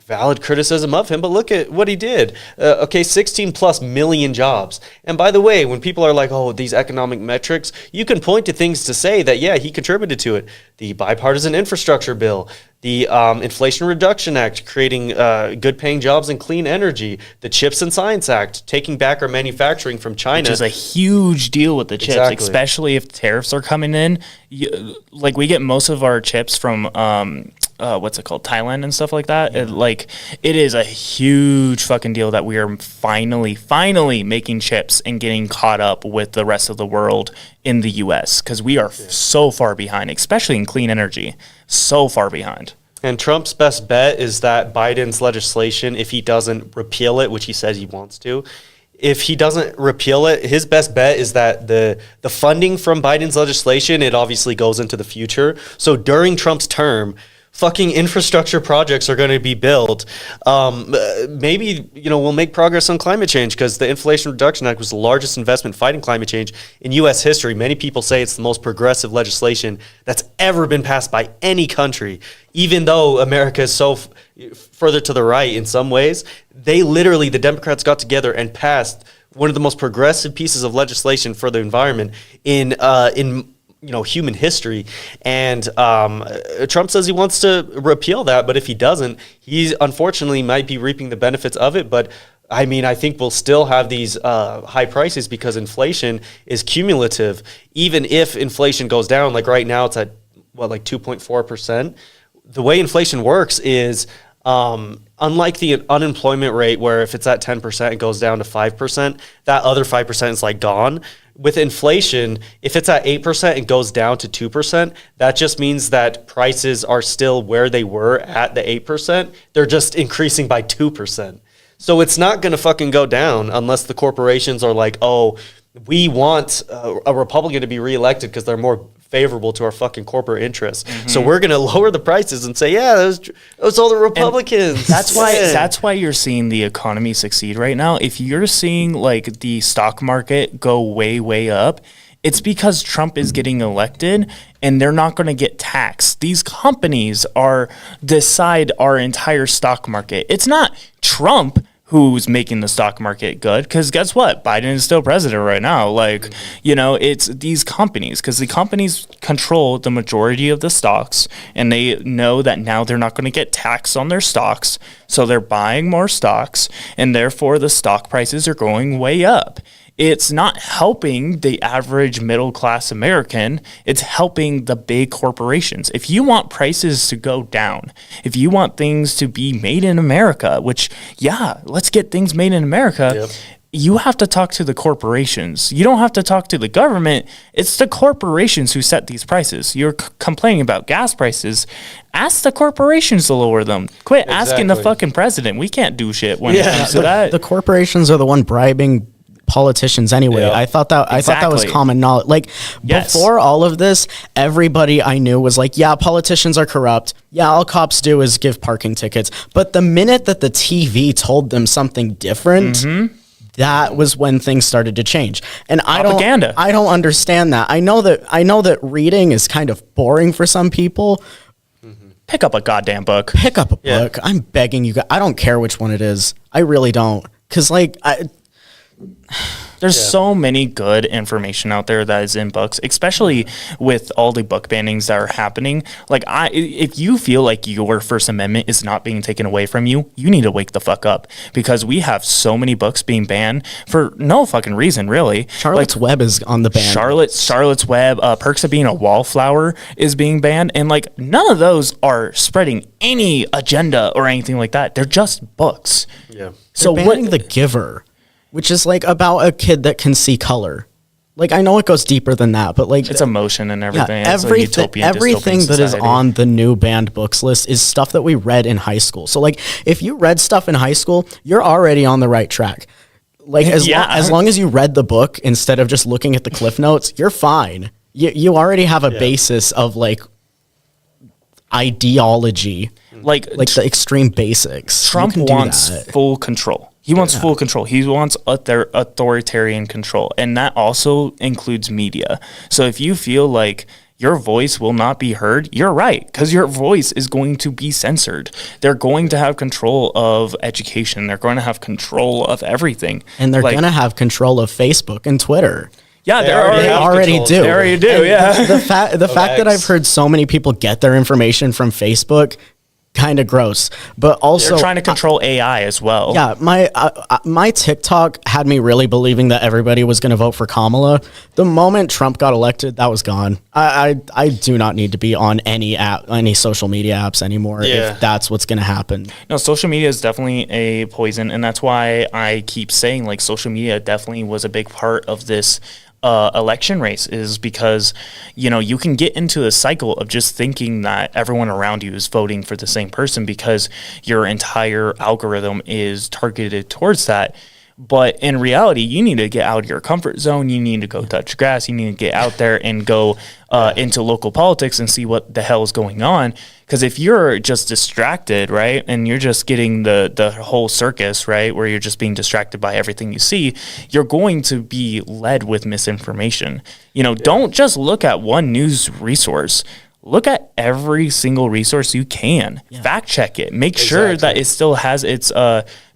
valid criticism of him, but look at what he did. 16 plus million jobs. And by the way, when people are like, oh, these economic metrics, you can point to things to say that, yeah, he contributed to it. The bipartisan infrastructure bill, the Inflation Reduction Act, creating good paying jobs and clean energy, the Chips and Science Act, taking back our manufacturing from China. Which is a huge deal with the chips, Exactly. especially if tariffs are coming in. We get most of our chips from Thailand and stuff like that. It is a huge fucking deal that we are finally making chips and getting caught up with the rest of the world in the U.S. because we are so far behind, especially in clean energy, so far behind. And Trump's best bet is that Biden's legislation, if he doesn't repeal it, which he says he wants to, if he doesn't repeal it, his best bet is that the funding from Biden's legislation, it obviously goes into the future. So during Trump's term, fucking infrastructure projects are going to be built. Maybe, we'll make progress on climate change because the Inflation Reduction Act was the largest investment fighting climate change in U.S. history. Many people say it's the most progressive legislation that's ever been passed by any country. Even though America is so further to the right in some ways, the Democrats got together and passed one of the most progressive pieces of legislation for the environment in human history. And Trump says he wants to repeal that, but if he doesn't, he unfortunately might be reaping the benefits of it. But I mean, I think we'll still have these high prices because inflation is cumulative. Even if inflation goes down, like right now it's at 2.4%. The way inflation works is unlike the unemployment rate, where if it's at 10%, it goes down to 5%, that other 5% is like gone. With inflation, if it's at 8% and goes down to 2%, that just means that prices are still where they were at the 8%. They're just increasing by 2%. So it's not going to fucking go down unless the corporations are like, oh, we want a Republican to be reelected because they're more favorable to our fucking corporate interests. Mm-hmm. So we're going to lower the prices and say, yeah, that was all the Republicans. And that's why you're seeing the economy succeed right now. If you're seeing the stock market go way, way up, it's because Trump is getting elected and they're not going to get taxed. These companies decide our entire stock market. It's not Trump who's making the stock market good, because guess what? Biden is still president right now. It's these companies, because the companies control the majority of the stocks, and they know that now they're not going to get taxed on their stocks, so they're buying more stocks, and therefore the stock prices are going way up. It's not helping the average middle-class American. It's helping the big corporations. If you want prices to go down, if you want things to be made in America, which, yeah, let's get things made in America, yep, you have to talk to the corporations. You don't have to talk to the government. It's the corporations who set these prices. You're complaining about gas prices. Ask the corporations to lower them. Quit asking the fucking president. We can't do shit when it comes to that. The corporations are the one bribing politicians anyway. Yeah. I thought that was common knowledge. Before all of this, everybody I knew was like, yeah, politicians are corrupt. Yeah, all cops do is give parking tickets. But the minute that the TV told them something different, mm-hmm, that was when things started to change. And propaganda. I don't understand that. I know that reading is kind of boring for some people. Mm-hmm. Pick up a goddamn book. Pick up a book. I'm begging you guys. I don't care which one it is. I really don't. 'Cause There's so many good information out there that is in books, especially with all the book bannings that are happening. Like, if you feel like your First Amendment is not being taken away from you, you need to wake the fuck up, because we have so many books being banned for no fucking reason, really. Charlotte's Web is on the ban. Charlotte's Web, Perks of Being a Wallflower is being banned, and like none of those are spreading any agenda or anything like that. They're just books. Yeah. So banning The Giver, which is like about a kid that can see color. Like, I know it goes deeper than that, but like it's emotion and everything. Yeah, It's a utopian, everything dystopian that is society. on the new banned books list is stuff that we read in high school. So like, if you read stuff in high school, you're already on the right track. Like, as long as you read the book instead of just looking at the cliff notes, you're fine. You already have a basis of like ideology, like the extreme basics. Trump You can do wants that. full control. He wants full control. He wants authoritarian control. And that also includes media. So if you feel like your voice will not be heard, you're right, because your voice is going to be censored. They're going to have control of education. They're going to have control of everything. And they're going to have control of Facebook and Twitter. Yeah, They already do. They already do, yeah. The fact that I've heard so many people get their information from Facebook, kind of gross. But also, They're trying to control AI as well. yeah, my TikTok had me really believing that everybody was going to vote for Kamala. The moment Trump got elected, that was gone. I do not need to be on any social media apps anymore if that's what's going to happen. No, social media is definitely a poison, and that's why I keep saying like social media definitely was a big part of this election race, is because, you know, you can get into a cycle of just thinking that everyone around you is voting for the same person because your entire algorithm is targeted towards that. But in reality, you need to get out of your comfort zone. You need to go touch grass. You need to get out there and go into local politics and see what the hell is going on. Because if you're just distracted, right, and you're just getting the whole circus, right, where you're just being distracted by everything you see, you're going to be led with misinformation. You know, don't just look at one news resource. Look at every single resource you can. Fact check it. Make sure that it still has its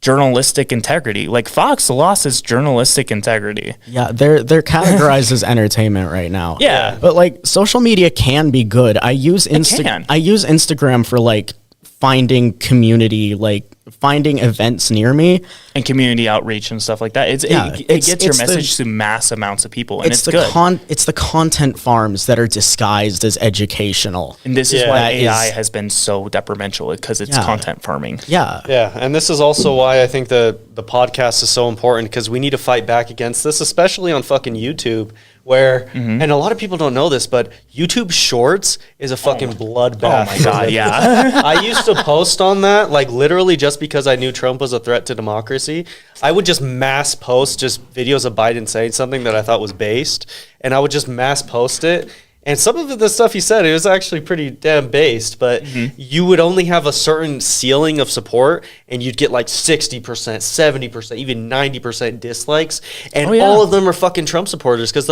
journalistic integrity. Like Fox lost its journalistic integrity. Yeah, they're categorized as entertainment right now. Yeah. But like social media can be good. I use Instagram for like finding community, like finding events near me. And community outreach and stuff like that. It gets your message to mass amounts of people, and it's good. It's the content farms that are disguised as educational. And this is why AI has been so detrimental, because it's content farming. Yeah. Yeah, and this is also why I think the podcast is so important, because we need to fight back against this, especially on fucking YouTube, where, and a lot of people don't know this, but YouTube Shorts is a fucking bloodbath. Oh my God, yeah. I used to post on that, like literally just because I knew Trump was a threat to democracy. I would just mass post just videos of Biden saying something that I thought was based, and I would just mass post it. And some of the stuff he said, it was actually pretty damn based, but you would only have a certain ceiling of support, and you'd get like 60%, 70%, even 90% dislikes. And all of them are fucking Trump supporters, because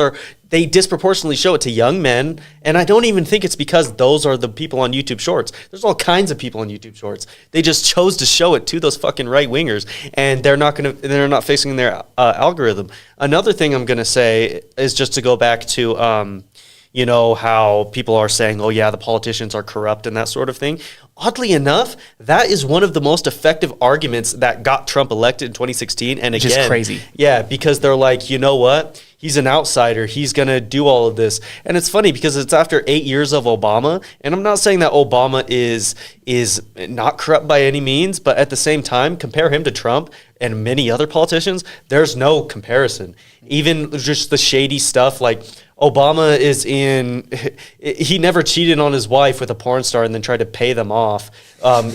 they disproportionately show it to young men. And I don't even think it's because those are the people on YouTube Shorts. There's all kinds of people on YouTube Shorts. They just chose to show it to those fucking right wingers, and they're not facing their algorithm. Another thing I'm gonna say is just to go back to you know, how people are saying, oh, yeah, the politicians are corrupt and that sort of thing. Oddly enough, that is one of the most effective arguments that got Trump elected in 2016. And Which is crazy. Yeah, because they're like, you know what? He's an outsider. He's going to do all of this. And it's funny because it's after 8 years of Obama. And I'm not saying that Obama is not corrupt by any means, but at the same time, compare him to Trump and many other politicians, there's no comparison. Even just the shady stuff, like Obama he never cheated on his wife with a porn star and then tried to pay them off,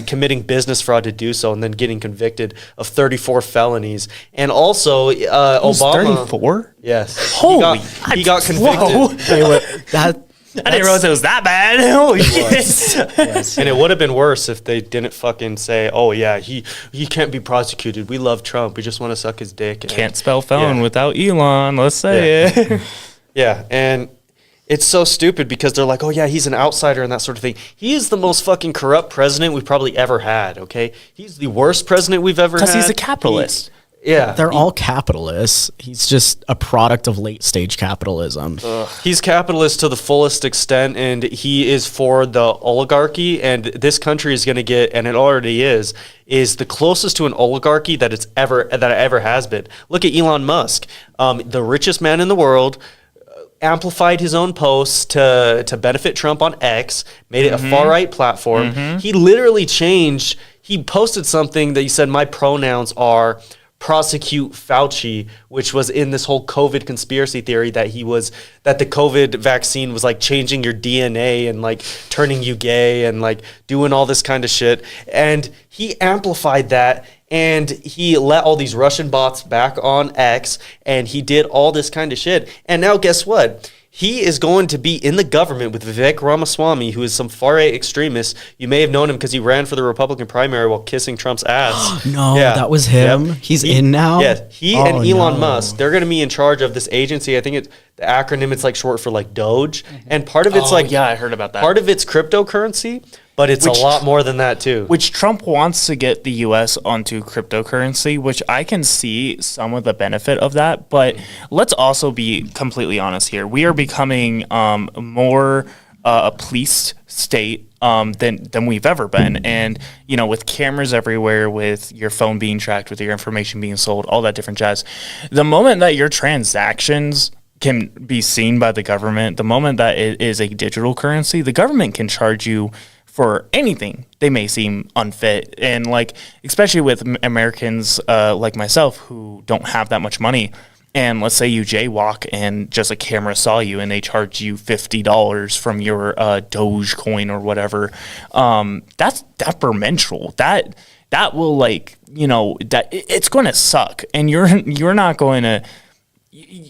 committing business fraud to do so, and then getting convicted of 34 felonies. And also, Obama. 34? Yes. Holy. He got convicted. Whoa. I didn't realize it was that bad. Holy shit. And it would have been worse if they didn't fucking say, oh, yeah, he can't be prosecuted. We love Trump. We just want to suck his dick. Can't spell felon without Elon. Let's say it. Yeah, and it's so stupid because they're like, oh, yeah, he's an outsider and that sort of thing. He is the most fucking corrupt president we've probably ever had, okay? He's the worst president we've ever had. Because he's a capitalist. Yeah. They're all capitalists. He's just a product of late stage capitalism. He's capitalist to the fullest extent, and he is for the oligarchy. And this country is going to get, and it already is the closest to an oligarchy that it ever has been. Look at Elon Musk, the richest man in the world. Amplified his own posts to benefit Trump on X, made it a far right platform. He literally changed. He posted something that he said, "My pronouns are." Prosecute Fauci, which was in this whole COVID conspiracy theory that the COVID vaccine was like changing your DNA and like turning you gay and like doing all this kind of shit. And he amplified that, and he let all these Russian bots back on X, and he did all this kind of shit. And now guess what? He is going to be in the government with Vivek Ramaswamy, who is some far-right extremist. You may have known him because he ran for the Republican primary while kissing Trump's ass. No, that was him? Yep. He's in now? Yeah, and Elon no. Musk, they're going to be in charge of this agency. I think it's the acronym, it's like short for like Doge. And part of it's yeah, I heard about that. Part of it's cryptocurrency, but it's a lot more than that too. Which Trump wants to get the U.S. onto cryptocurrency, which I can see some of the benefit of that. But let's also be completely honest here. We are becoming more a policed state than we've ever been. And, you know, with cameras everywhere, with your phone being tracked, with your information being sold, all that different jazz. The moment that your transactions can be seen by the government, the moment that it is a digital currency, the government can charge you for anything they may seem unfit. And like, especially with Americans like myself who don't have that much money, and let's say you jaywalk and just a camera saw you and they charge you $50 from your Dogecoin or whatever, that's detrimental. That will, like, you know, that it's going to suck, and you're not going to.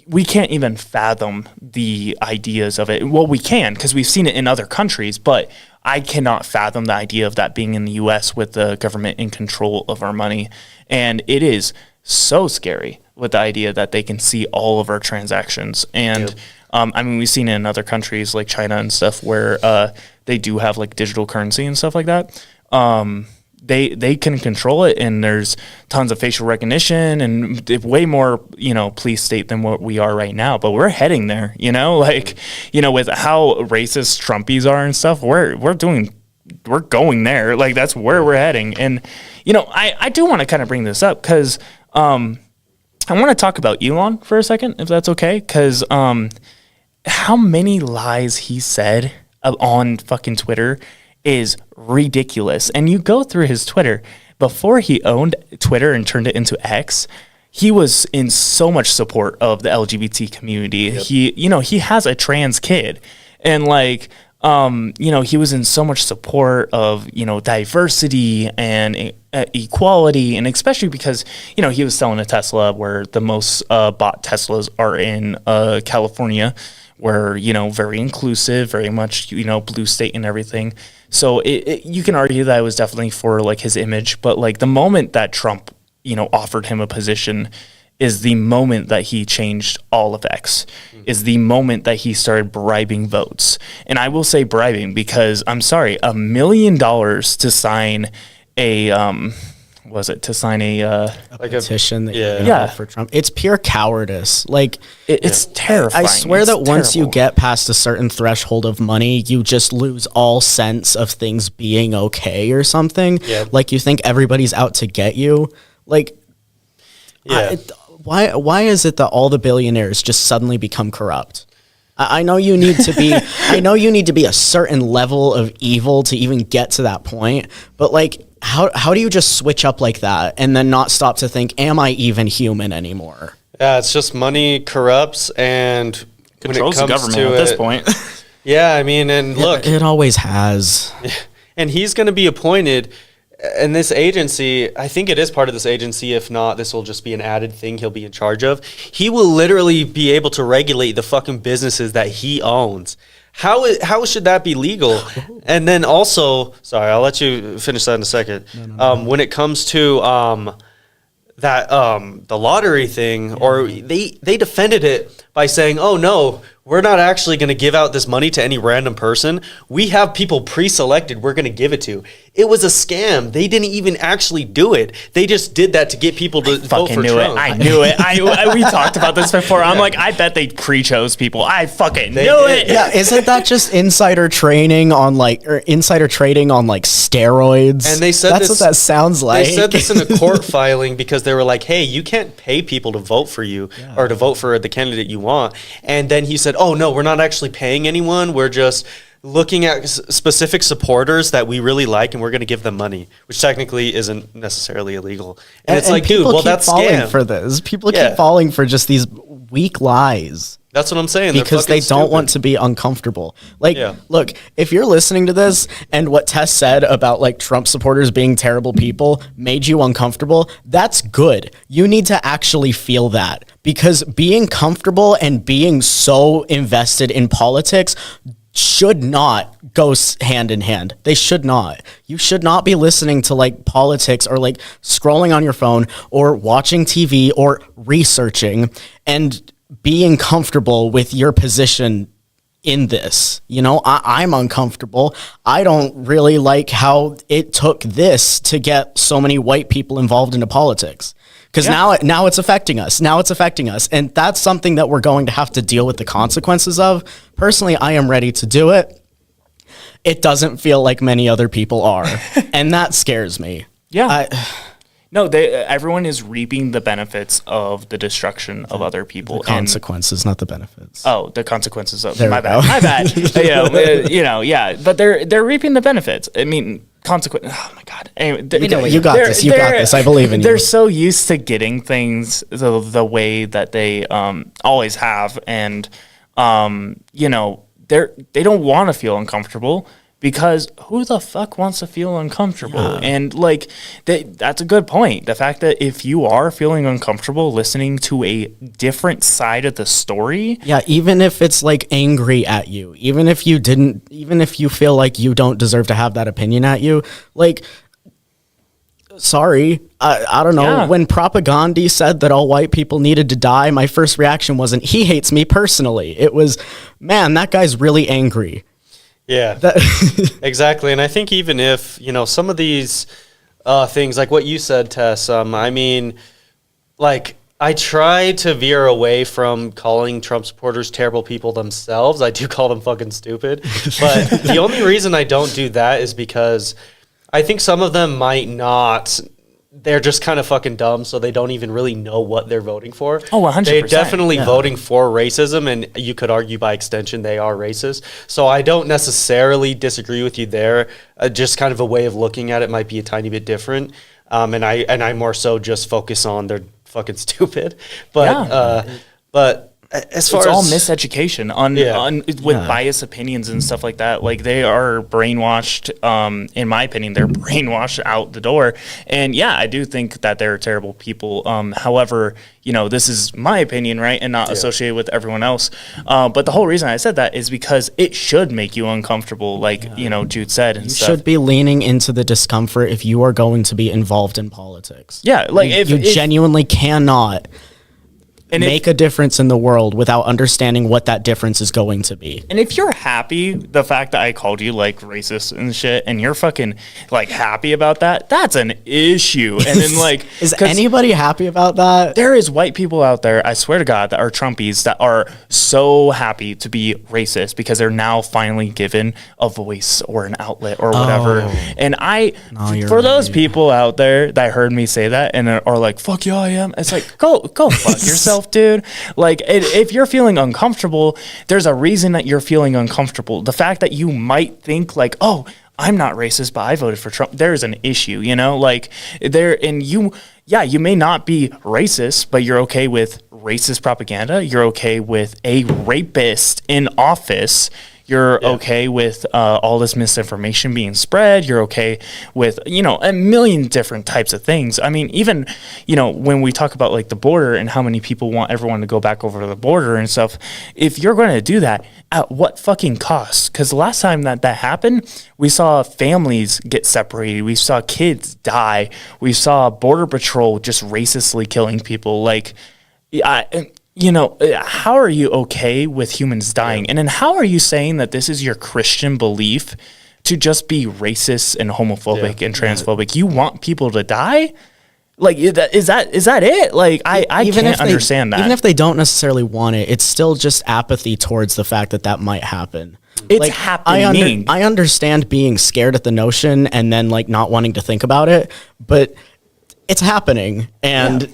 We can't even fathom the ideas of it. Well, we can because we've seen it in other countries, but I cannot fathom the idea of that being in the U.S. with the government in control of our money. And it is so scary with the idea that they can see all of our transactions. And I mean, we've seen it in other countries like China and stuff where they do have like digital currency and stuff like that. They can control it, and there's tons of facial recognition and way more, you know, police state than what we are right now. But we're heading there, you know, like, you know, with how racist Trumpies are and stuff, we're going there. Like, that's where we're heading. And, you know, I do want to kind of bring this up because I want to talk about Elon for a second, if that's okay. Because how many lies he said on fucking Twitter is ridiculous. And you go through his Twitter, before he owned Twitter and turned it into X, he was in so much support of the LGBT community. Yep. He has a trans kid, and like, he was in so much support of, diversity and equality, and especially because, he was selling a Tesla where the most bought Teslas are in California, where, very inclusive, very much, blue state and everything. So you can argue that it was definitely for like his image, but like the moment that Trump, offered him a position is the moment that he changed all of X, is the moment that he started bribing votes. And I will say bribing because, I'm sorry, $1 million to sign a, petition that for Trump. It's pure cowardice. Like, it's terrifying. I swear that once you terrible. get past a certain threshold of money, you just lose all sense of things being okay or something. Yeah. Like, you think everybody's out to get you. Like, why is it that all the billionaires just suddenly become corrupt? I know you need to be a certain level of evil to even get to that point, but like, how do you just switch up like that and then not stop to think, am I even human anymore? Yeah, it's just money corrupts and Controls when it the comes government to at this it, point. Yeah, I mean, and look, It always has. and he's going to be appointed. And this agency, I think it is part of this agency. If not, this will just be an added thing he'll be in charge of. He will literally be able to regulate the fucking businesses that he owns. How should that be legal? And then also, sorry, I'll let you finish that in a second. No. When it comes to the lottery thing, or they defended it, by saying, oh, no, we're not actually going to give out this money to any random person. We have people pre-selected we're going to give it to. It was a scam. They didn't even actually do it. They just did that to get people to vote for Trump. I knew it. We talked about this before. I'm like, I bet they pre-chose people. I fucking knew it. Yeah, isn't that just insider trading on steroids? And they said that's what that sounds like. They said this in a court filing because they were like, hey, you can't pay people to vote for you or to vote for the candidate you want. And then he said, oh, no, we're not actually paying anyone. We're just looking at specific supporters that we really like, and we're going to give them money, which technically isn't necessarily illegal. And it's like, dude, well, that's scam. For this. People keep falling for just these weak lies. That's what I'm saying. Because they don't want to be uncomfortable. Like, look, if you're listening to this and what Tess said about like Trump supporters being terrible people made you uncomfortable, that's good. You need to actually feel that, because being comfortable and being so invested in politics should not go hand in hand. They should not. You should not be listening to like politics or like scrolling on your phone or watching TV or researching and being comfortable with your position in this. You know, I'm uncomfortable. I don't really like how it took this to get so many white people involved into politics. Because now it's affecting us. Now it's affecting us. And that's something that we're going to have to deal with the consequences of. Personally, I am ready to do it. It doesn't feel like many other people are. And that scares me. Yeah. No, everyone is reaping the benefits of the destruction of other people. The consequences, not the benefits. Oh, the consequences of my bad. Yeah. But they're reaping the benefits. I mean, oh my God. Anyway, you got this. You got this. I believe in you. They're so used to getting things the way that they always have, and they don't want to feel uncomfortable. Because who the fuck wants to feel uncomfortable? Yeah. And like that's a good point. The fact that if you are feeling uncomfortable listening to a different side of the story. Yeah, even if it's like angry at you, even if you feel like you don't deserve to have that opinion at you, like, sorry, I don't know. Yeah. When Propaganda said that all white people needed to die, my first reaction wasn't, he hates me personally. It was, man, that guy's really angry. Yeah, exactly. And I think even if, some of these things, like what you said, Tess, I mean, like, I try to veer away from calling Trump supporters terrible people themselves. I do call them fucking stupid. But the only reason I don't do that is because I think some of them might not. They're just kind of fucking dumb, so they don't even really know what they're voting for. Oh, 100%. They're definitely voting for racism, and you could argue by extension they are racist. So I don't necessarily disagree with you there. Just kind of a way of looking at it might be a tiny bit different. And I more so just focus on they're fucking stupid. But as far it's as all miseducation with biased opinions and stuff like that. Like, they are brainwashed. In my opinion, they're brainwashed out the door. And yeah, I do think that they're terrible people. However, this is my opinion, right, and not associated with everyone else. But the whole reason I said that is because it should make you uncomfortable, like Jude said. And you should be leaning into the discomfort if you are going to be involved in politics. Yeah, like if you genuinely cannot. And make a difference in the world without understanding what that difference is going to be. And if you're happy, the fact that I called you like racist and shit, and you're fucking like happy about that, that's an issue. And then like, is anybody happy about that? There is white people out there, I swear to God, that are Trumpies that are so happy to be racist because they're now finally given a voice or an outlet or whatever. And for those people out there that heard me say that and are like, fuck yeah, I am. It's like, go fuck yourself. Dude, like if you're feeling uncomfortable, there's a reason that you're feeling uncomfortable. The fact that you might think like, oh, I'm not racist, but I voted for Trump, there's an issue, like you may not be racist, but you're okay with racist propaganda. You're okay with a rapist in office. You're okay with all this misinformation being spread. You're okay with, a million different types of things. I mean, even, when we talk about like the border and how many people want everyone to go back over to the border and stuff, if you're going to do that, at what fucking cost? Because the last time that happened, we saw families get separated. We saw kids die. We saw Border Patrol just racistly killing people. Like, how are you okay with humans dying? And then how are you saying that this is your Christian belief to just be racist and homophobic and transphobic? You want people to die? Like, is that it? Like, I can't understand that. Even if they don't necessarily want it, it's still just apathy towards the fact that might happen. It's happening. I understand being scared at the notion and then like not wanting to think about it, but it's happening. And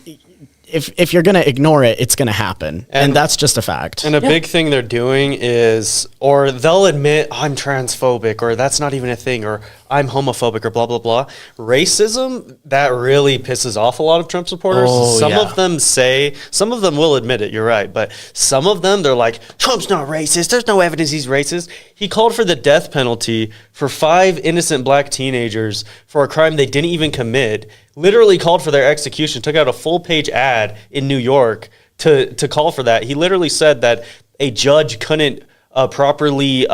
if you're going to ignore it, it's going to happen. And that's just a fact. And a big thing they're doing is, or they'll admit, I'm transphobic, or that's not even a thing, or I'm homophobic, or blah, blah, blah. Racism, that really pisses off a lot of Trump supporters. Some of them will admit it, you're right. But some of them, they're like, Trump's not racist. There's no evidence he's racist. He called for the death penalty for 5 innocent black teenagers for a crime they didn't even commit. Literally called for their execution, took out a full-page ad in New York to call for that. He literally said that a judge couldn't properly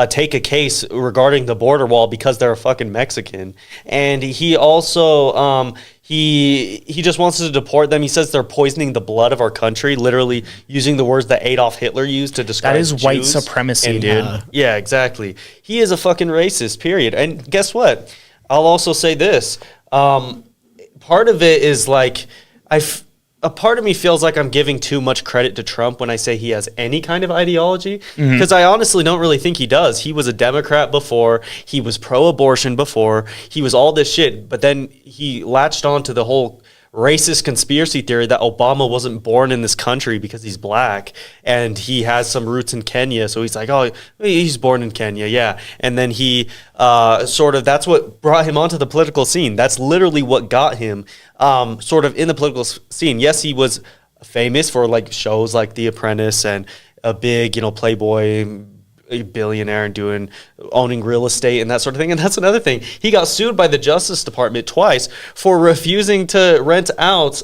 take a case regarding the border wall because they're a fucking Mexican. And he also he just wants to deport them. He says they're poisoning the blood of our country, literally using the words that Adolf Hitler used to describe That is Jews. white supremacy, dude. Yeah, exactly. He is a fucking racist, period. And guess what? I'll also say this. Part of it is like, a part of me feels like I'm giving too much credit to Trump when I say he has any kind of ideology, because I honestly don't really think he does. He was a Democrat before, he was pro-abortion before, he was all this shit, but then he latched on to the whole racist conspiracy theory that Obama wasn't born in this country because he's black and he has some roots in Kenya. So he's like, oh, he's born in Kenya. Yeah. And then he that's what brought him onto the political scene. That's literally what got him sort of in the political scene. Yes, he was famous for like shows like The Apprentice and a big, Playboy billionaire and owning real estate and that sort of thing. And that's another thing. He got sued by the Justice Department twice for refusing to rent out,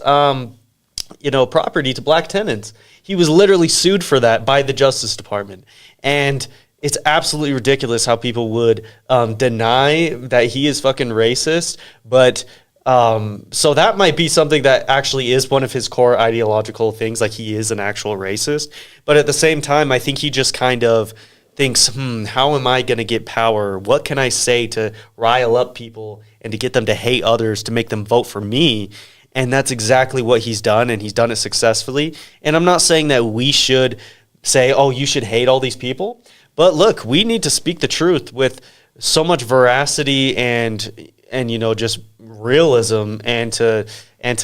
property to black tenants. He was literally sued for that by the Justice Department. And it's absolutely ridiculous how people would deny that he is fucking racist. But so that might be something that actually is one of his core ideological things. Like, he is an actual racist. But at the same time, I think he just kind of thinks, how am I going to get power? What can I say to rile up people and to get them to hate others, to make them vote for me? And that's exactly what he's done, and he's done it successfully. And I'm not saying that we should say, oh, you should hate all these people. But look, we need to speak the truth with so much veracity and just realism, and to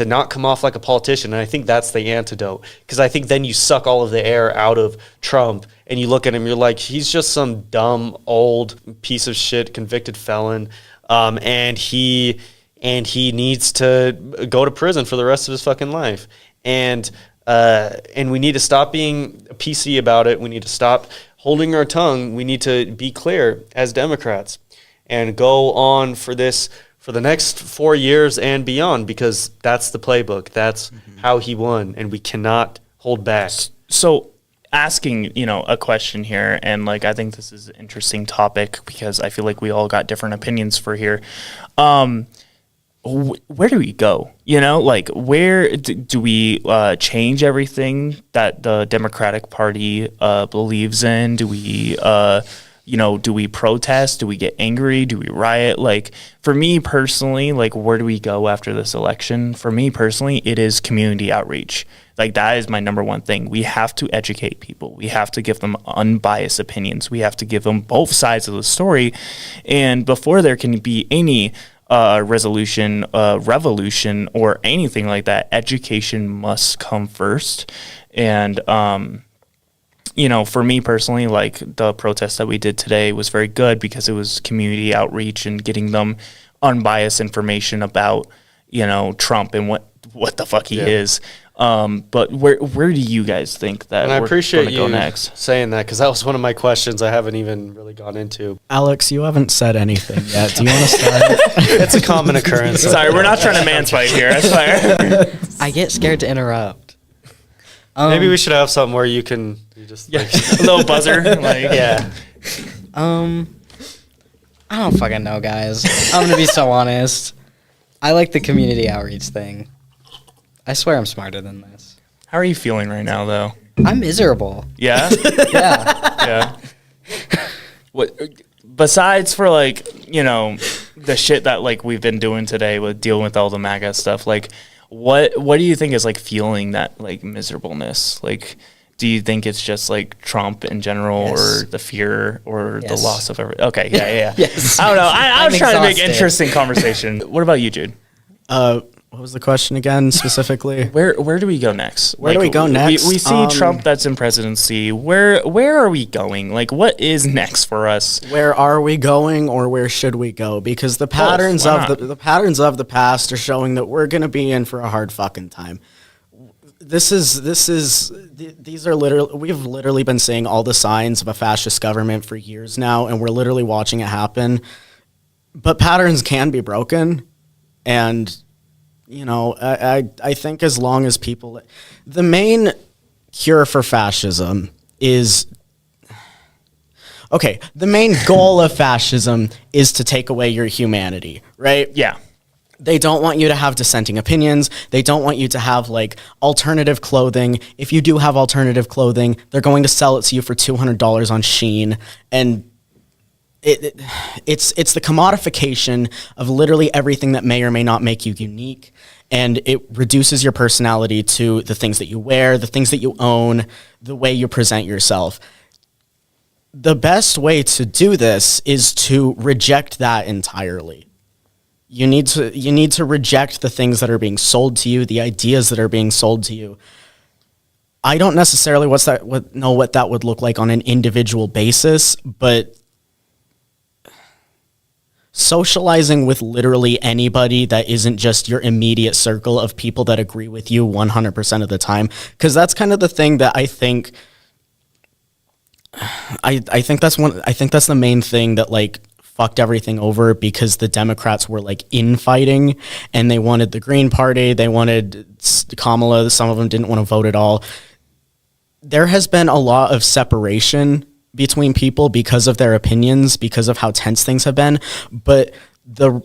not come off like a politician. And I think that's the antidote, because I think then you suck all of the air out of Trump and you look at him, you're like, he's just some dumb old piece of shit convicted felon, and he needs to go to prison for the rest of his fucking life. And we need to stop being PC about it. We need to stop holding our tongue. We need to be clear as Democrats and go on for the next 4 years and beyond, because that's the playbook. That's how he won, and we cannot hold back. So asking, a question here, and like, I think this is an interesting topic because I feel like we all got different opinions for here. Where do we go? Like, where do we change everything that the Democratic Party believes in? Do we do we protest? Do we get angry? Do we riot? Like, for me personally, like, where do we go after this election? For me personally, it is community outreach. Like, that is my number one thing. We have to educate people. We have to give them unbiased opinions. We have to give them both sides of the story. And before there can be any revolution, or anything like that, education must come first. And, for me personally, like, the protest that we did today was very good because it was community outreach and getting them unbiased information about, Trump and what the fuck he is. But where do you guys think that I we're appreciate going to you go next? saying that, because that was one of my questions I haven't even really gone into. Alex, you haven't said anything yet. Do you want to start? It's a common occurrence. Sorry, we're not trying to mansplain here. I swear. I get scared to interrupt. Maybe we should have something where you just a little buzzer. Like, yeah. I don't fucking know, guys. I'm gonna be so honest. I like the community outreach thing. I swear I'm smarter than this. How are you feeling right now, though? I'm miserable. Yeah? Yeah. Yeah. What besides for like, you know, the shit that like we've been doing today with dealing with all the MAGA stuff, like what do you think is like fueling that like miserableness? Like, do you think it's just like Trump in general, Yes. or the fear, or the Yes. loss of everything? Okay, yeah. Yes. I don't know. I was I'm trying to make exhausted. interesting conversation. What about you, Jude? What was the question again specifically? Where do we go next? Where do we go next? We see Trump that's in presidency. Where are we going? Like, what is next for us? Where are we going, or where should we go? Because the patterns why of not? the patterns of the past are showing that we're going to be in for a hard fucking time. These are literally, we've literally been seeing all the signs of a fascist government for years now, and we're literally watching it happen. But patterns can be broken, and you know, I think as long as people, the main cure for fascism is, okay, the main goal of fascism is to take away your humanity, right? Yeah. They don't want you to have dissenting opinions. They don't want you to have like alternative clothing. If you do have alternative clothing, they're going to sell it to you for $200 on Shein. And it's the commodification of literally everything that may or may not make you unique. And it reduces your personality to the things that you wear, the things that you own, the way you present yourself. The best way to do this is to reject that entirely. You need to reject the things that are being sold to you, the ideas that are being sold to you. I don't necessarily know what that would look like on an individual basis, but socializing with literally anybody that isn't just your immediate circle of people that agree with you 100% of the time, because that's kind of the thing that I think that's the main thing that like fucked everything over, because the Democrats were like infighting and they wanted the Green Party, they wanted Kamala, some of them didn't want to vote at all. There has been a lot of separation between people because of their opinions, because of how tense things have been, but the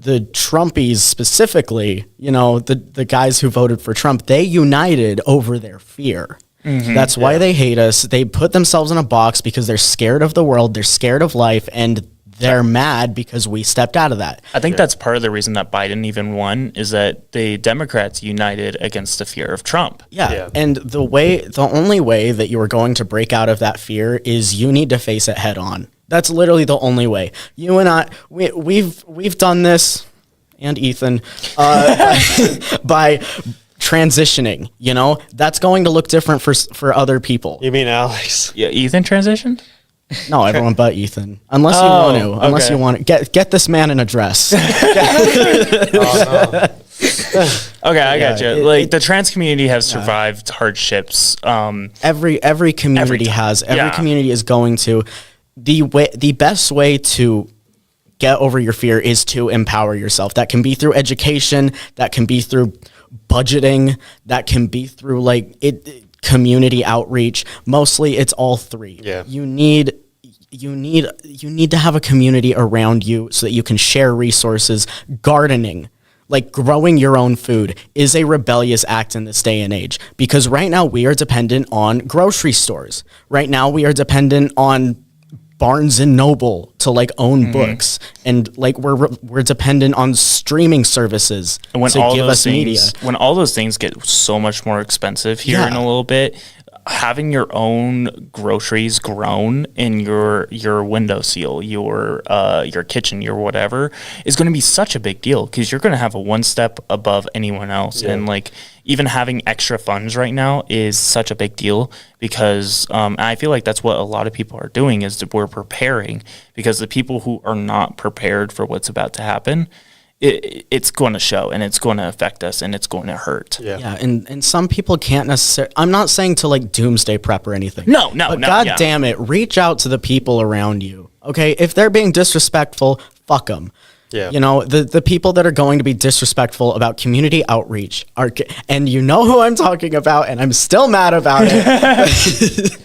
Trumpies specifically, you know, the guys who voted for Trump, they united over their fear. That's why they hate us. They put themselves in a box because they're scared of the world, they're scared of life, and they're mad because we stepped out of that. I think that's part of the reason that Biden even won, is that the Democrats united against the fear of Trump. Yeah. And the only way that you are going to break out of that fear is you need to face it head on. That's literally the only way. You and I, we've done this, and Ethan, by transitioning, you know, that's going to look different for other people. You mean Alex? Yeah, Ethan transitioned? No, everyone but Ethan. Unless you want to get this man an address. Okay, I got you. it- Like, the trans community has survived hardships. Every community has. Every community is going to. The best way to get over your fear is to empower yourself. That can be through education. That can be through budgeting. That can be through community outreach. Mostly it's all three. Yeah. You need to have a community around you so that you can share resources. Gardening, like growing your own food, is a rebellious act in this day and age, because right now we are dependent on grocery stores. Right now we are dependent on Barnes and Noble to own books, and we're dependent on streaming services And when to all give those us things, media. when all those things get so much more expensive here in a little bit, having your own groceries grown in your windowsill, your kitchen, your whatever, is going to be such a big deal, because you're going to have a one step above anyone else. Yeah. And even having extra funds right now is such a big deal, because I feel like that's what a lot of people are doing, is that we're preparing, because the people who are not prepared for what's about to happen, it's going to show, and it's going to affect us, and it's going to hurt. Yeah. And some people can't necessarily. I'm not saying to doomsday prep or anything. No, But no, God yeah. damn it, reach out to the people around you. Okay, if they're being disrespectful, fuck them. Yeah. You know, the people that are going to be disrespectful about community outreach are, and you know who I'm talking about, and I'm still mad about it.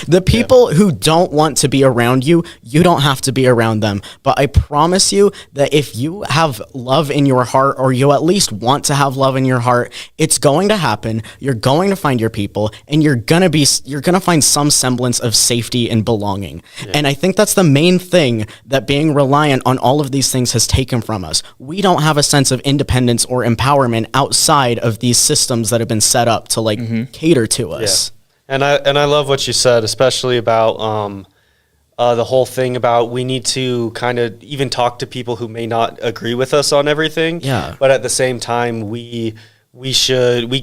The people who don't want to be around you, you don't have to be around them. But I promise you that if you have love in your heart, or you at least want to have love in your heart, it's going to happen. You're going to find your people, and you're going to find some semblance of safety and belonging. Yeah. And I think that's the main thing that being reliant on all of these things has taken from us. We don't have a sense of independence or empowerment outside of these systems that have been set up to cater to us. Yeah. And I love what you said, especially about the whole thing about we need to kind of even talk to people who may not agree with us on everything. Yeah. But at the same time, we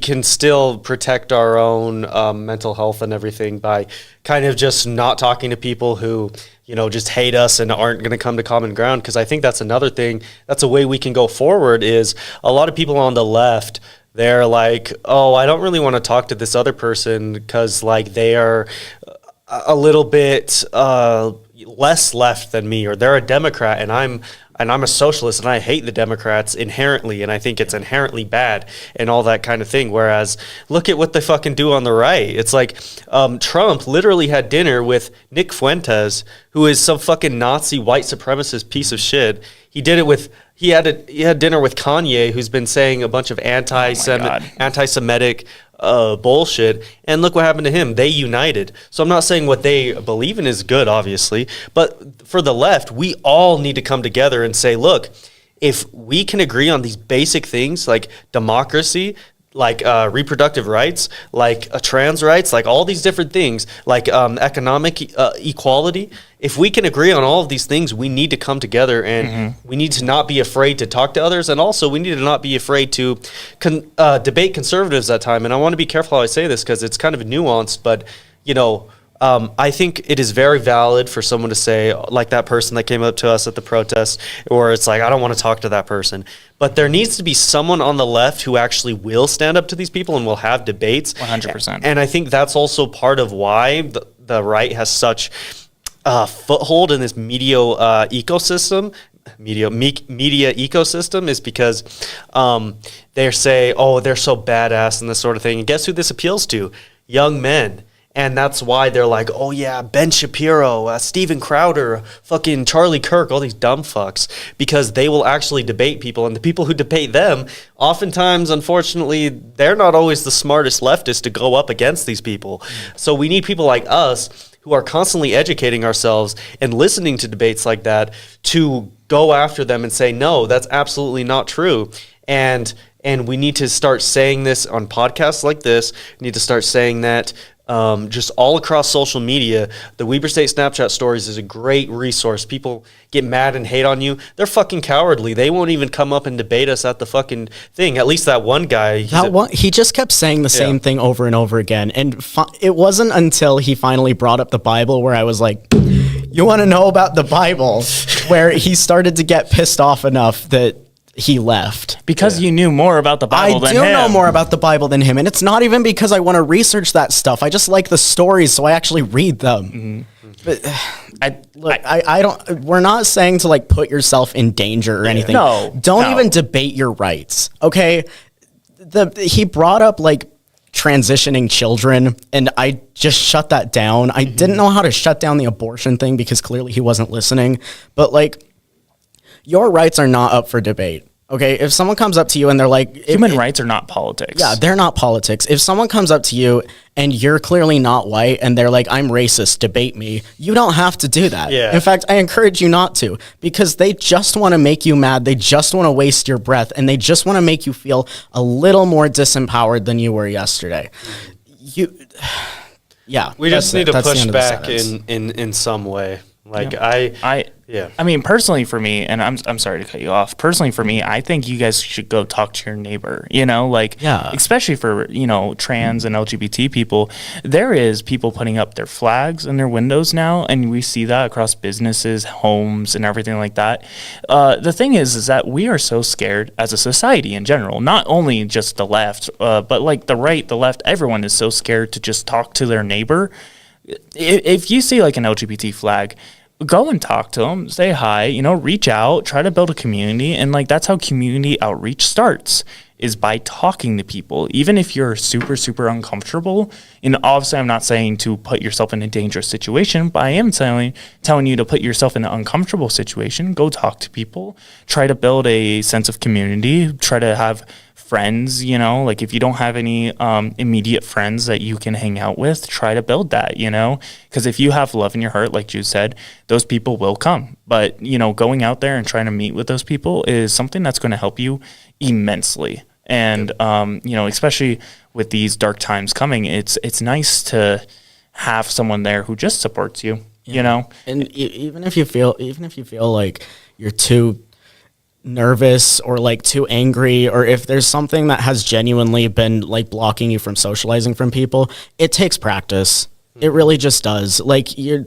can still protect our own mental health and everything by kind of just not talking to people who, just hate us and aren't going to come to common ground. Because I think that's another thing. That's a way we can go forward. Is a lot of people on the left, they're like, oh, I don't really want to talk to this other person because they are a little bit less left than me, or they're a Democrat and I'm a socialist and I hate the Democrats inherently, and I think it's inherently bad and all that kind of thing. Whereas look at what they fucking do on the right. It's like Trump literally had dinner with Nick Fuentes, who is some fucking Nazi white supremacist piece of shit. He had dinner with Kanye, who's been saying a bunch of anti-Semitic bullshit, and look what happened to him. They united. So I'm not saying what they believe in is good, obviously, but for the left, we all need to come together and say, look, if we can agree on these basic things like democracy, like reproductive rights, like trans rights, like all these different things, like economic equality. If we can agree on all of these things, we need to come together, and we need to not be afraid to talk to others. And also we need to not be afraid to debate conservatives at time. And I want to be careful how I say this because it's kind of nuanced, but I think it is very valid for someone to say, like that person that came up to us at the protest, or it's like, I don't want to talk to that person. But there needs to be someone on the left who actually will stand up to these people and will have debates. 100%. And I think that's also part of why the right has such a foothold in this media ecosystem. Media ecosystem is because they say, oh, they're so badass and this sort of thing. And guess who this appeals to? Young men. And that's why they're like, oh yeah, Ben Shapiro, Steven Crowder, fucking Charlie Kirk, all these dumb fucks, because they will actually debate people. And the people who debate them, oftentimes, unfortunately, they're not always the smartest leftists to go up against these people. So we need people like us who are constantly educating ourselves and listening to debates like that to go after them and say, no, that's absolutely not true. And we need to start saying this on podcasts like this. We need to start saying that just all across social media. The Weber State Snapchat stories is a great resource. People get mad and hate on you. They're fucking cowardly. They won't even come up and debate us at the fucking thing. At least that one guy. He just kept saying the same thing over and over again. And it wasn't until he finally brought up the Bible where I was like, you want to know about the Bible? Where he started to get pissed off enough that he left. Because you knew more about the Bible than him. I do know more about the Bible than him, and it's not even because I want to research that stuff. I just like the stories, so I actually read them. But I don't. We're not saying to put yourself in danger or anything. No, don't even debate your rights. Okay, he brought up transitioning children, and I just shut that down. I didn't know how to shut down the abortion thing because clearly he wasn't listening. But your rights are not up for debate. Okay, if someone comes up to you and they're like... Human rights are not politics. Yeah, they're not politics. If someone comes up to you and you're clearly not white and they're like, I'm racist, debate me, you don't have to do that. Yeah. In fact, I encourage you not to, because they just want to make you mad. They just want to waste your breath, and they just want to make you feel a little more disempowered than you were yesterday. We just need to push back in some way. I mean, personally for me, and I'm sorry to cut you off. Personally for me, I think you guys should go talk to your neighbor, especially for, trans and LGBT people. There is people putting up their flags in their windows now, and we see that across businesses, homes, and everything like that. The thing is that we are so scared as a society in general, not only just the left, but the right, the left, everyone is so scared to just talk to their neighbor. If you see an LGBT flag, go and talk to them, say hi, reach out, try to build a community. And that's how community outreach starts. is by talking to people, even if you're super, super uncomfortable. And obviously, I'm not saying to put yourself in a dangerous situation, but I am telling you to put yourself in an uncomfortable situation. Go talk to people. Try to build a sense of community. Try to have friends, you know, like if you don't have any immediate friends that you can hang out with, try to build that, you know, because if you have love in your heart, like you said, those people will come. But, you know, going out there and trying to meet with those people is something that's going to help you immensely. And, you know, especially with these dark times coming, it's nice to have someone there who just supports you, you know. And even if you feel like you're too nervous or like too angry, or if there's something that has genuinely been like blocking you from socializing from people, it takes practice. It really just does. Like you're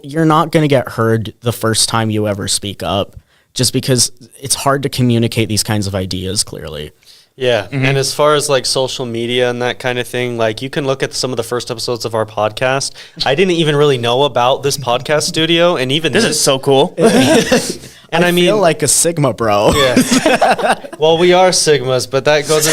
not going to get heard the first time you ever speak up, just because it's hard to communicate these kinds of ideas clearly. Yeah. And as far as like social media and that kind of thing, like you can look at some of the first episodes of our podcast. I didn't even really know about this podcast studio, and even This is so cool. And I mean, feel like a Sigma bro. yeah. Well, we are Sigmas, but that goes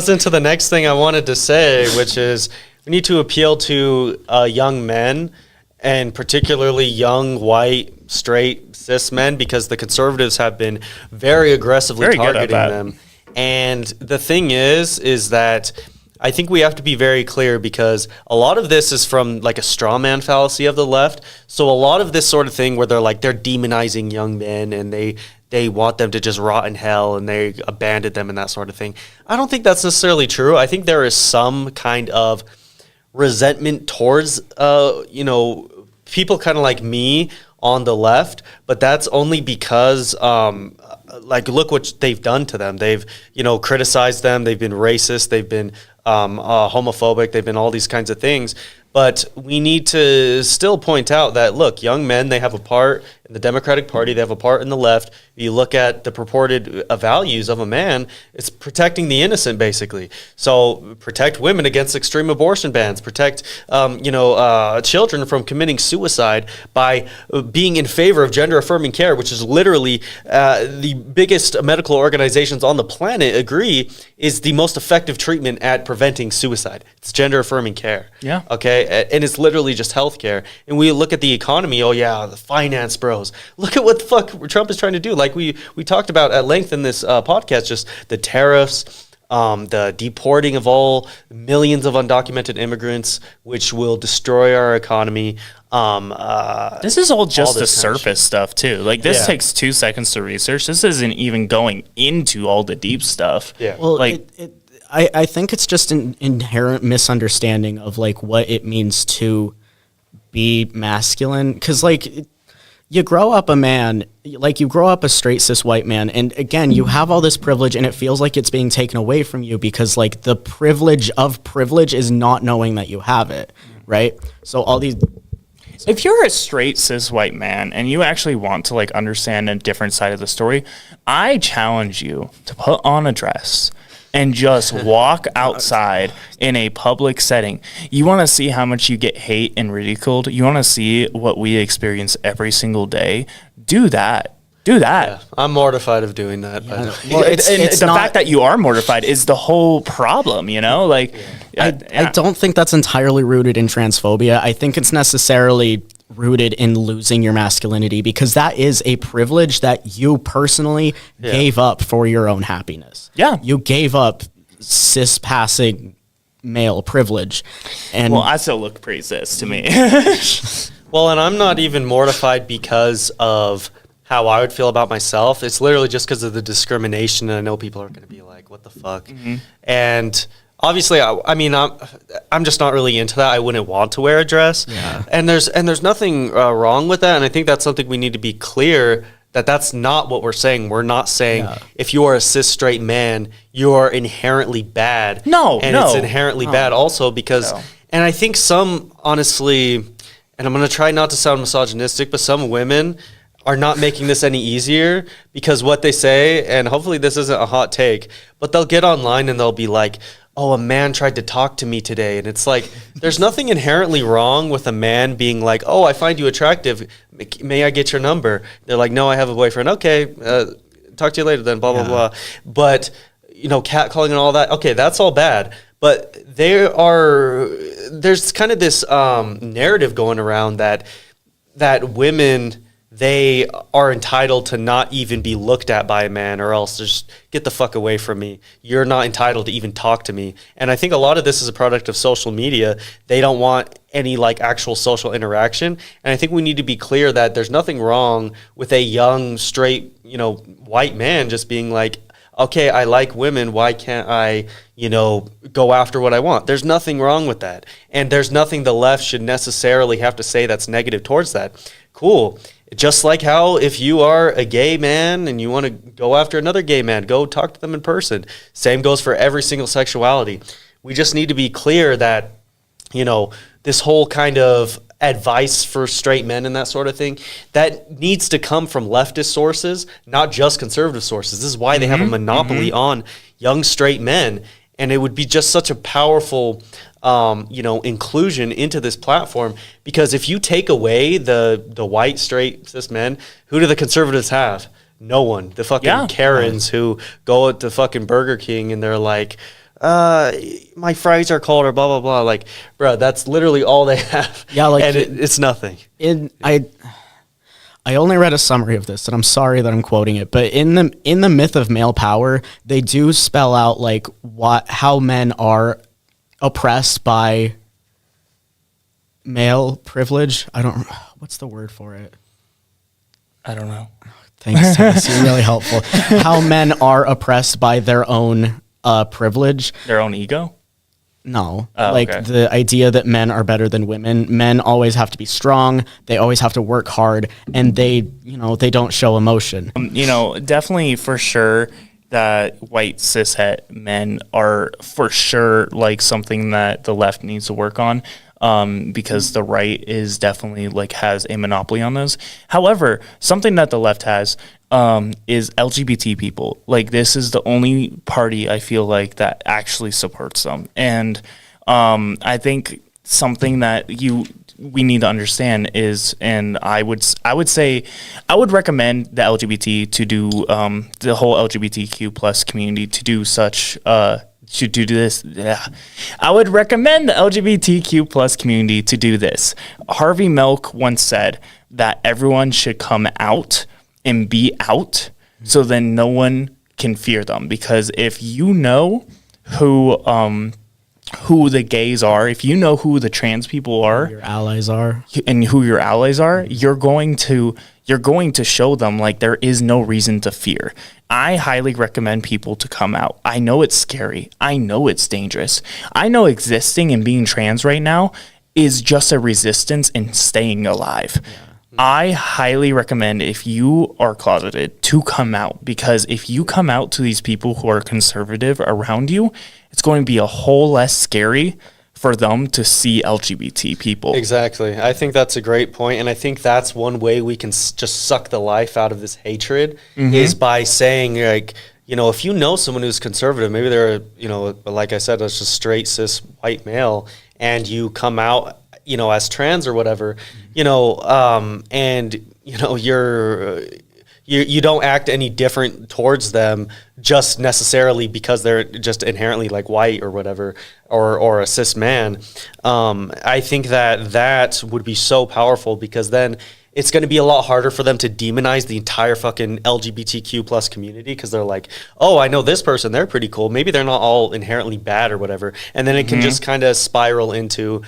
into the next thing I wanted to say, which is we need to appeal to young men, and particularly young, white, straight, cis men, because the conservatives have been very aggressively Very good at targeting that. them. And the thing is that I think we have to be very clear, because a lot of this is from like a straw man fallacy of the left. So a lot of this sort of thing where they're demonizing young men, and they want them to just rot in hell, and they abandon them and that sort of thing. I don't think that's necessarily true. I think there is some kind of resentment towards, people kind of like me on the left, but that's only because, look what they've done to them. They've, criticized them. They've been racist. They've been homophobic. They've been all these kinds of things. But we need to still point out that, look, young men, they have a part in the Democratic Party. They have a part in the left. If you look at the purported values of a man, it's protecting the innocent, basically. So protect women against extreme abortion bans. Protect, children from committing suicide by being in favor of gender-affirming care, which is literally the biggest medical organizations on the planet agree is the most effective treatment at preventing suicide. It's gender-affirming care. Yeah. Okay? And it's literally just healthcare. And we look at the economy, oh yeah, the finance bros. Look at what the fuck Trump is trying to do. Like we talked about at length in this podcast, just the tariffs, the deporting of all millions of undocumented immigrants, which will destroy our economy. This is all just the this kind of surface stuff too. Like this Yeah. takes 2 seconds to research. This isn't even going into all the deep stuff. Yeah. Well, like I think it's just an inherent misunderstanding of like what it means to be masculine, because you grow up a man, like you grow up a straight cis white man, and again you have all this privilege, and it feels like it's being taken away from you because like the privilege of privilege is not knowing that you have it, right? So all these. if you're a straight cis white man and you actually want to like understand a different side of the story, I challenge you to put on a dress and just walk outside in a public setting. You want to see how much you get hate and ridiculed? You want to see what we experience every single day? Do that. Do that. Yeah, I'm mortified of doing that. But Well, And it's the not- fact that you are mortified is the whole problem, you know? Like, I don't think that's entirely rooted in transphobia. I think it's necessarily rooted in losing your masculinity, because that is a privilege that you personally gave up for your own happiness. Yeah. You gave up cis passing male privilege. And Well, I still look pretty cis to me. Well, and I'm not even mortified because of how I would feel about myself. It's literally just because of the discrimination, and I know people are going to be like, what the fuck? And obviously, I'm just not really into that. I wouldn't want to wear a dress. Yeah. And there's nothing wrong with that, and I think that's something we need to be clear that that's not what we're saying. We're not saying if you are a cis straight man, you are inherently bad. No, and no. it's inherently bad also because, No. and I think some, honestly, and I'm going to try not to sound misogynistic, but some women are not making this any easier, because what they say, and hopefully this isn't a hot take, but they'll get online and they'll be like, oh, a man tried to talk to me today. And it's like, there's nothing inherently wrong with a man being like, oh, I find you attractive. May I get your number? They're like, no, I have a boyfriend. Okay, talk to you later then, blah, blah, blah. But, catcalling and all that, okay, that's all bad. But there's kind of this narrative going around that women, they are entitled to not even be looked at by a man, or else just get the fuck away from me. You're not entitled to even talk to me. And I think a lot of this is a product of social media. They don't want any actual social interaction. And I think we need to be clear that there's nothing wrong with a young, straight, white man just being like, okay, I like women. Why can't I, go after what I want? There's nothing wrong with that. And there's nothing the left should necessarily have to say that's negative towards that. Cool. Just like how if you are a gay man and you want to go after another gay man, go talk to them in person. Same goes for every single sexuality. We just need to be clear that, this whole kind of advice for straight men and that sort of thing, that needs to come from leftist sources, not just conservative sources. This is why they have a monopoly on young straight men. And it would be just such a powerful inclusion into this platform, because if you take away the white, straight, cis men, who do the conservatives have? No one. The fucking Karens who go to fucking Burger King and they're like, my fries are cold, or blah, blah, blah. Like, bro, that's literally all they have. Yeah, and it's nothing. I only read a summary of this, and I'm sorry that I'm quoting it, but in the myth of male power, they do spell out how men are oppressed by male privilege. What's the word for it? I don't know. Thanks, Tess. You're really helpful. How men are oppressed by their own privilege. Their own ego? No. The idea that men are better than women. Men always have to be strong. They always have to work hard, and they don't show emotion. Definitely for sure that white cishet men are for sure something that the left needs to work on. Because the right is definitely has a monopoly on those. However, something that the left has is LGBT people. This is the only party I feel that actually supports them. And I think something that we need to understand is, and I would say I would recommend the LGBT to do the whole LGBTQ plus community to do such should do this. Yeah. I would recommend the LGBTQ plus community to do this. Harvey Milk once said that everyone should come out and be out, so then no one can fear them. Because if you know who the gays are, if you know who the trans people are, your allies are, and who your allies are, you're going to show them there is no reason to fear. I highly recommend people to come out. I know it's scary. I know it's dangerous. I know existing and being trans right now is just a resistance in staying alive. Yeah. I highly recommend, if you are closeted, to come out, because if you come out to these people who are conservative around you, it's going to be a whole less scary for them to see LGBT people. Exactly. I think that's a great point, and I think that's one way we can just suck the life out of this hatred is by saying, if you know someone who's conservative, maybe they're, like I said, it's just straight cis white male, and you come out, as trans or whatever, and you don't act any different towards them just necessarily because they're just inherently white or whatever, or a cis man. I think that would be so powerful, because then it's going to be a lot harder for them to demonize the entire fucking LGBTQ plus community, because they're like, oh, I know this person, they're pretty cool. Maybe they're not all inherently bad or whatever. And then it can just kind of spiral into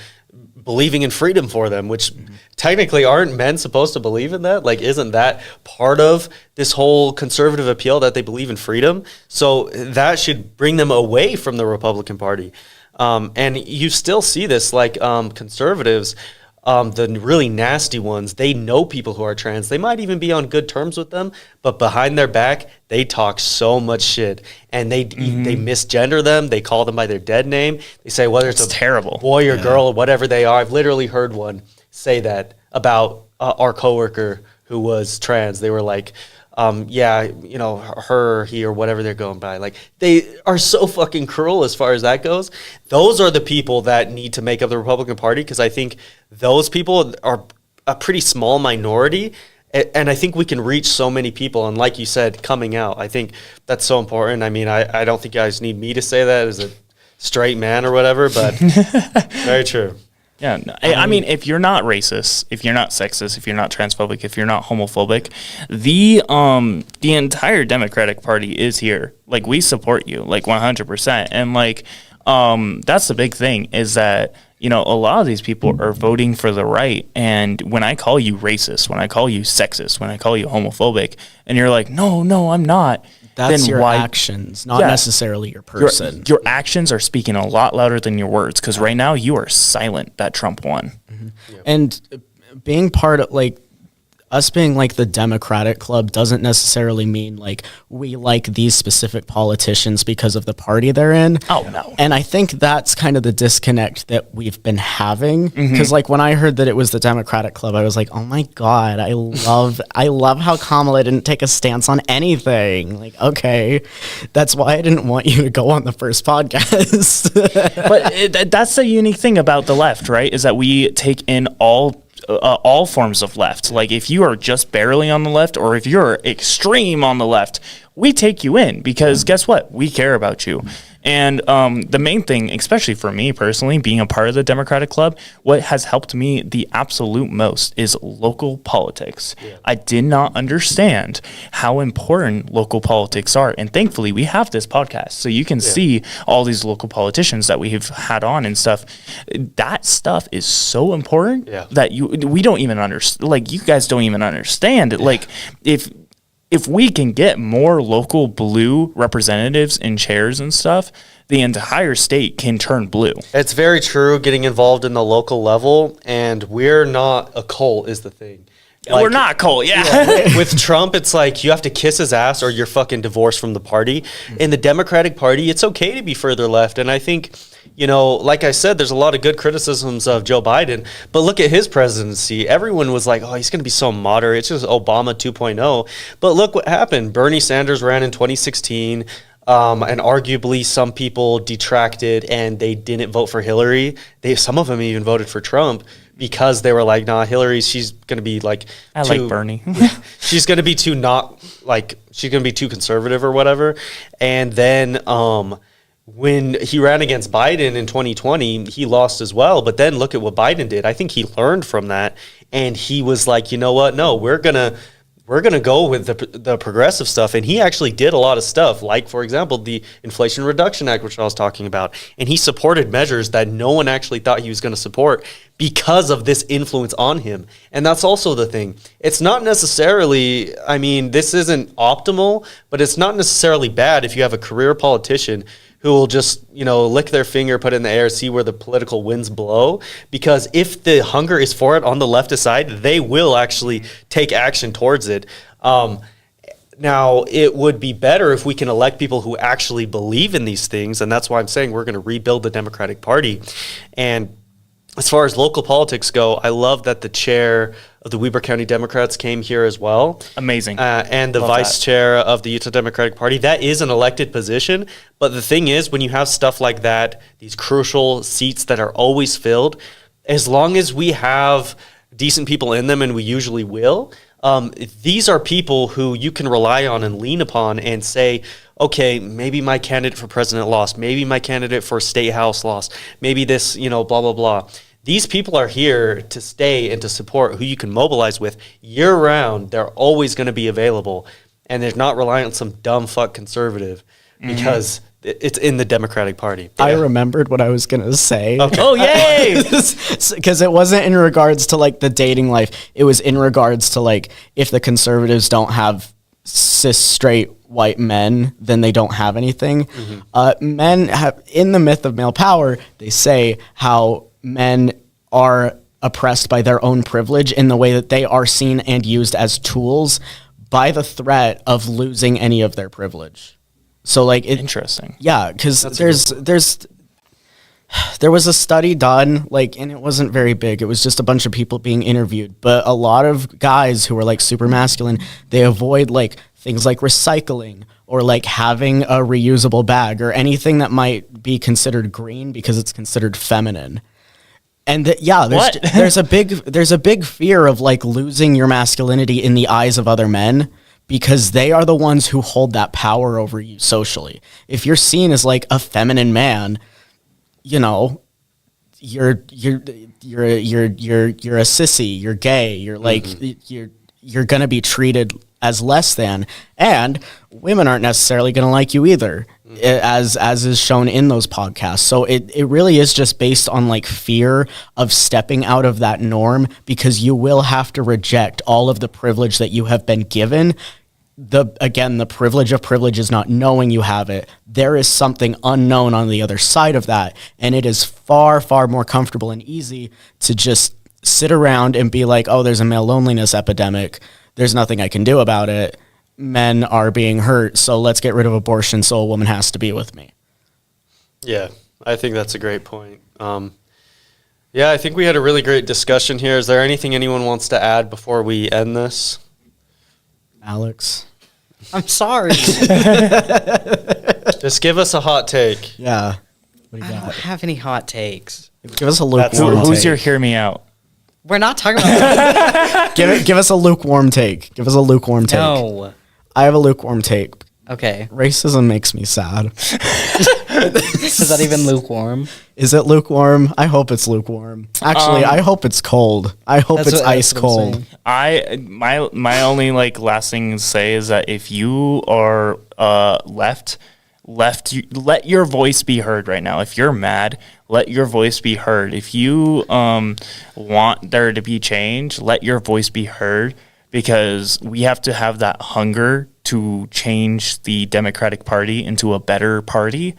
believing in freedom for them, which technically aren't men supposed to believe in that? Isn't that part of this whole conservative appeal, that they believe in freedom? So that should bring them away from the Republican Party. And you still see this, conservatives, the really nasty ones, they know people who are trans. They might even be on good terms with them, but behind their back, they talk so much shit, and they misgender them. They call them by their dead name. They say whether it's terrible boy or girl or whatever they are. I've literally heard one say that about our coworker who was trans. They were like, her, he, or whatever they're going by. They are so fucking cruel as far as that goes. Those are the people that need to make up the Republican Party, because I think those people are a pretty small minority, And I think we can reach so many people. And like you said, coming out, I think that's so important. I mean, I don't think you guys need me to say that as a straight man or whatever, but very true. Yeah, no, I mean, if you're not racist, if you're not sexist, if you're not transphobic, if you're not homophobic, the entire Democratic Party is here. Like, we support you, like 100%. And like, that's the big thing is that, you know, a lot of these people are voting for the right. And when I call you racist, when I call you sexist, when I call you homophobic, and you're like, no, I'm not. That's then your why, actions, not necessarily your person. Your actions are speaking a lot louder than your words, because right now you are silent that Trump won. Mm-hmm. Yep. And being part of, like, us being like the Democratic Club doesn't necessarily mean like we like these specific politicians because of the party they're in. Oh, no. And I think that's kind of the disconnect that we've been having. Because like when I heard that it was the Democratic Club, I was like, oh my God, I love how Kamala didn't take a stance on anything. Like, okay, that's why I didn't want you to go on the first podcast. But that's the unique thing about the left, right? Is that we take in all forms of left. Like, if you are just barely on the left, or if you're extreme on the left, we take you in, because guess what? We care about you. And the main thing, especially for me personally, being a part of the Democratic Club, what has helped me the absolute most is local politics. Yeah. I did not understand how important local politics are. And thankfully, we have this podcast, so you can see all these local politicians that we've had on and stuff. That stuff is so important that we don't even understand. Like, you guys don't even understand it. Like, if we can get more local blue representatives in chairs and stuff, the entire state can turn blue. It's very true, getting involved in the local level, and we're not a cult is the thing. Like, we're not a cult, With Trump, it's like you have to kiss his ass or you're fucking divorced from the party. In the Democratic Party, it's okay to be further left. And I think, you know, like I said, there's a lot of good criticisms of Joe Biden, but look at his presidency. Everyone was like, oh, he's going to be so moderate. It's just Obama 2.0. But look what happened. Bernie Sanders ran in 2016. And arguably some people detracted and they didn't vote for Hillary. Some of them even voted for Trump because they were like, nah, Hillary, she's going to be like, I like Bernie. She's going to be she's going to be too conservative or whatever. And then, when he ran against Biden in 2020, he lost as well. But then look at what Biden did. I think he learned from that. And he was like, you know what? No, we're going to go with the progressive stuff. And he actually did a lot of stuff, like, for example, the Inflation Reduction Act, which I was talking about. And he supported measures that no one actually thought he was going to support because of this influence on him. And that's also the thing. It's not necessarily, I mean, this isn't optimal, but it's not necessarily bad if you have a career politician who will just, you know, lick their finger, put it in the air, see where the political winds blow. Because if the hunger is for it on the leftist side, they will actually take action towards it. Now, it would be better if we can elect people who actually believe in these things, and that's why I'm saying we're going to rebuild the Democratic Party. And as far as local politics go, I love that the chair of the Weber County Democrats came here as well. Amazing. And the vice chair of the Utah Democratic Party. That is an elected position. But the thing is, when you have stuff like that, these crucial seats that are always filled, as long as we have decent people in them, and we usually will, these are people who you can rely on and lean upon and say, okay, maybe my candidate for president lost. Maybe my candidate for state house lost. Maybe this, you know, blah, blah, blah. These people are here to stay and to support, who you can mobilize with year round. They're always going to be available. And they're not relying on some dumb fuck conservative because it's in the Democratic Party. I remembered what I was going to say. Okay. Oh, yay! Because it wasn't in regards to like the dating life. It was in regards to like if the conservatives don't have cis straight white men, then they don't have anything. Men have, in the myth of male power, they say how men are oppressed by their own privilege in the way that they are seen and used as tools by the threat of losing any of their privilege. So like interesting. Yeah, because there was a study done, like, and it wasn't very big. It was just a bunch of people being interviewed. But a lot of guys who were like super masculine, they avoid like things like recycling or like having a reusable bag or anything that might be considered green because it's considered feminine. And there's a big fear of like losing your masculinity in the eyes of other men, because they are the ones who hold that power over you socially. If you're seen as like a feminine man, you know, you're a sissy, you're gay, you're like you're gonna be treated as less than, and women aren't necessarily gonna like you either, as is shown in those podcasts. So it really is just based on like fear of stepping out of that norm, because you will have to reject all of the privilege that you have been given. The privilege of privilege is not knowing you have it. There is something unknown on the other side of that, and it is far, far more comfortable and easy to just sit around and be like, oh, there's a male loneliness epidemic. There's nothing I can do about it. Men are being hurt, so let's get rid of abortion so a woman has to be with me. Yeah, I think that's a great point. Yeah, I think we had a really great discussion here. Is there anything anyone wants to add before we end this? Alex? I'm sorry. Just give us a hot take. Yeah. What do I you don't got? have any hot takes. Give us a lukewarm Who's take. your hear me out? We're not talking about Give us a lukewarm take. Give us a lukewarm take. No. I have a lukewarm take. Okay. Racism makes me sad. Is that even lukewarm? Is it lukewarm? I hope it's lukewarm. Actually, I hope it's cold. I hope it's ice cold. My only like last thing to say is that if you are left, let your voice be heard right now. If you're mad, let your voice be heard. If you want there to be change, let your voice be heard, because we have to have that hunger to change the Democratic Party into a better party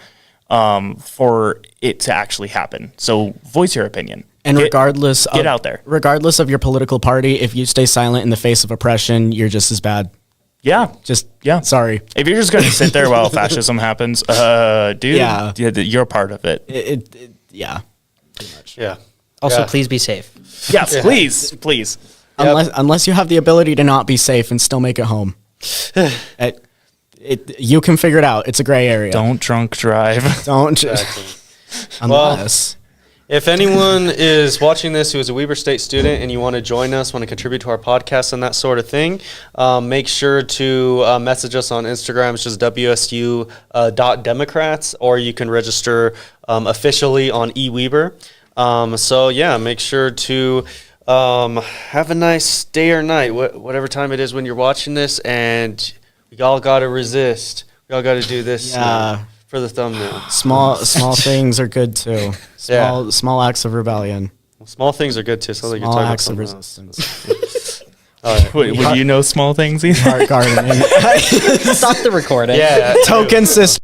for it to actually happen. So voice your opinion. And get out there. Regardless of your political party, if you stay silent in the face of oppression, you're just as bad. Yeah. Yeah. Sorry. If you're just going to sit there while fascism happens, dude, Yeah. you're part of it. Yeah. Pretty much. Yeah. Also, Yeah. please be safe. Yes, please. Unless you have the ability to not be safe and still make it home. You can figure it out. It's a gray area. Don't drunk drive. Don't. Exactly. Unless. If anyone is watching this who is a Weber State student and you want to join us, want to contribute to our podcast and that sort of thing, make sure to message us on Instagram. It's just WSU.Democrats, or you can register officially on eWeber. So, yeah, make sure to have a nice day or night, whatever time it is when you're watching this, and we all got to resist. We all got to do this. Yeah. For the thumbnail. Small things are good too. Small acts of rebellion. Small things are good too. Sounds like you're Small talking acts of about something else. resistance. All right. Would you know small things either? Heart gardening. Stop the recording. Yeah. Token system.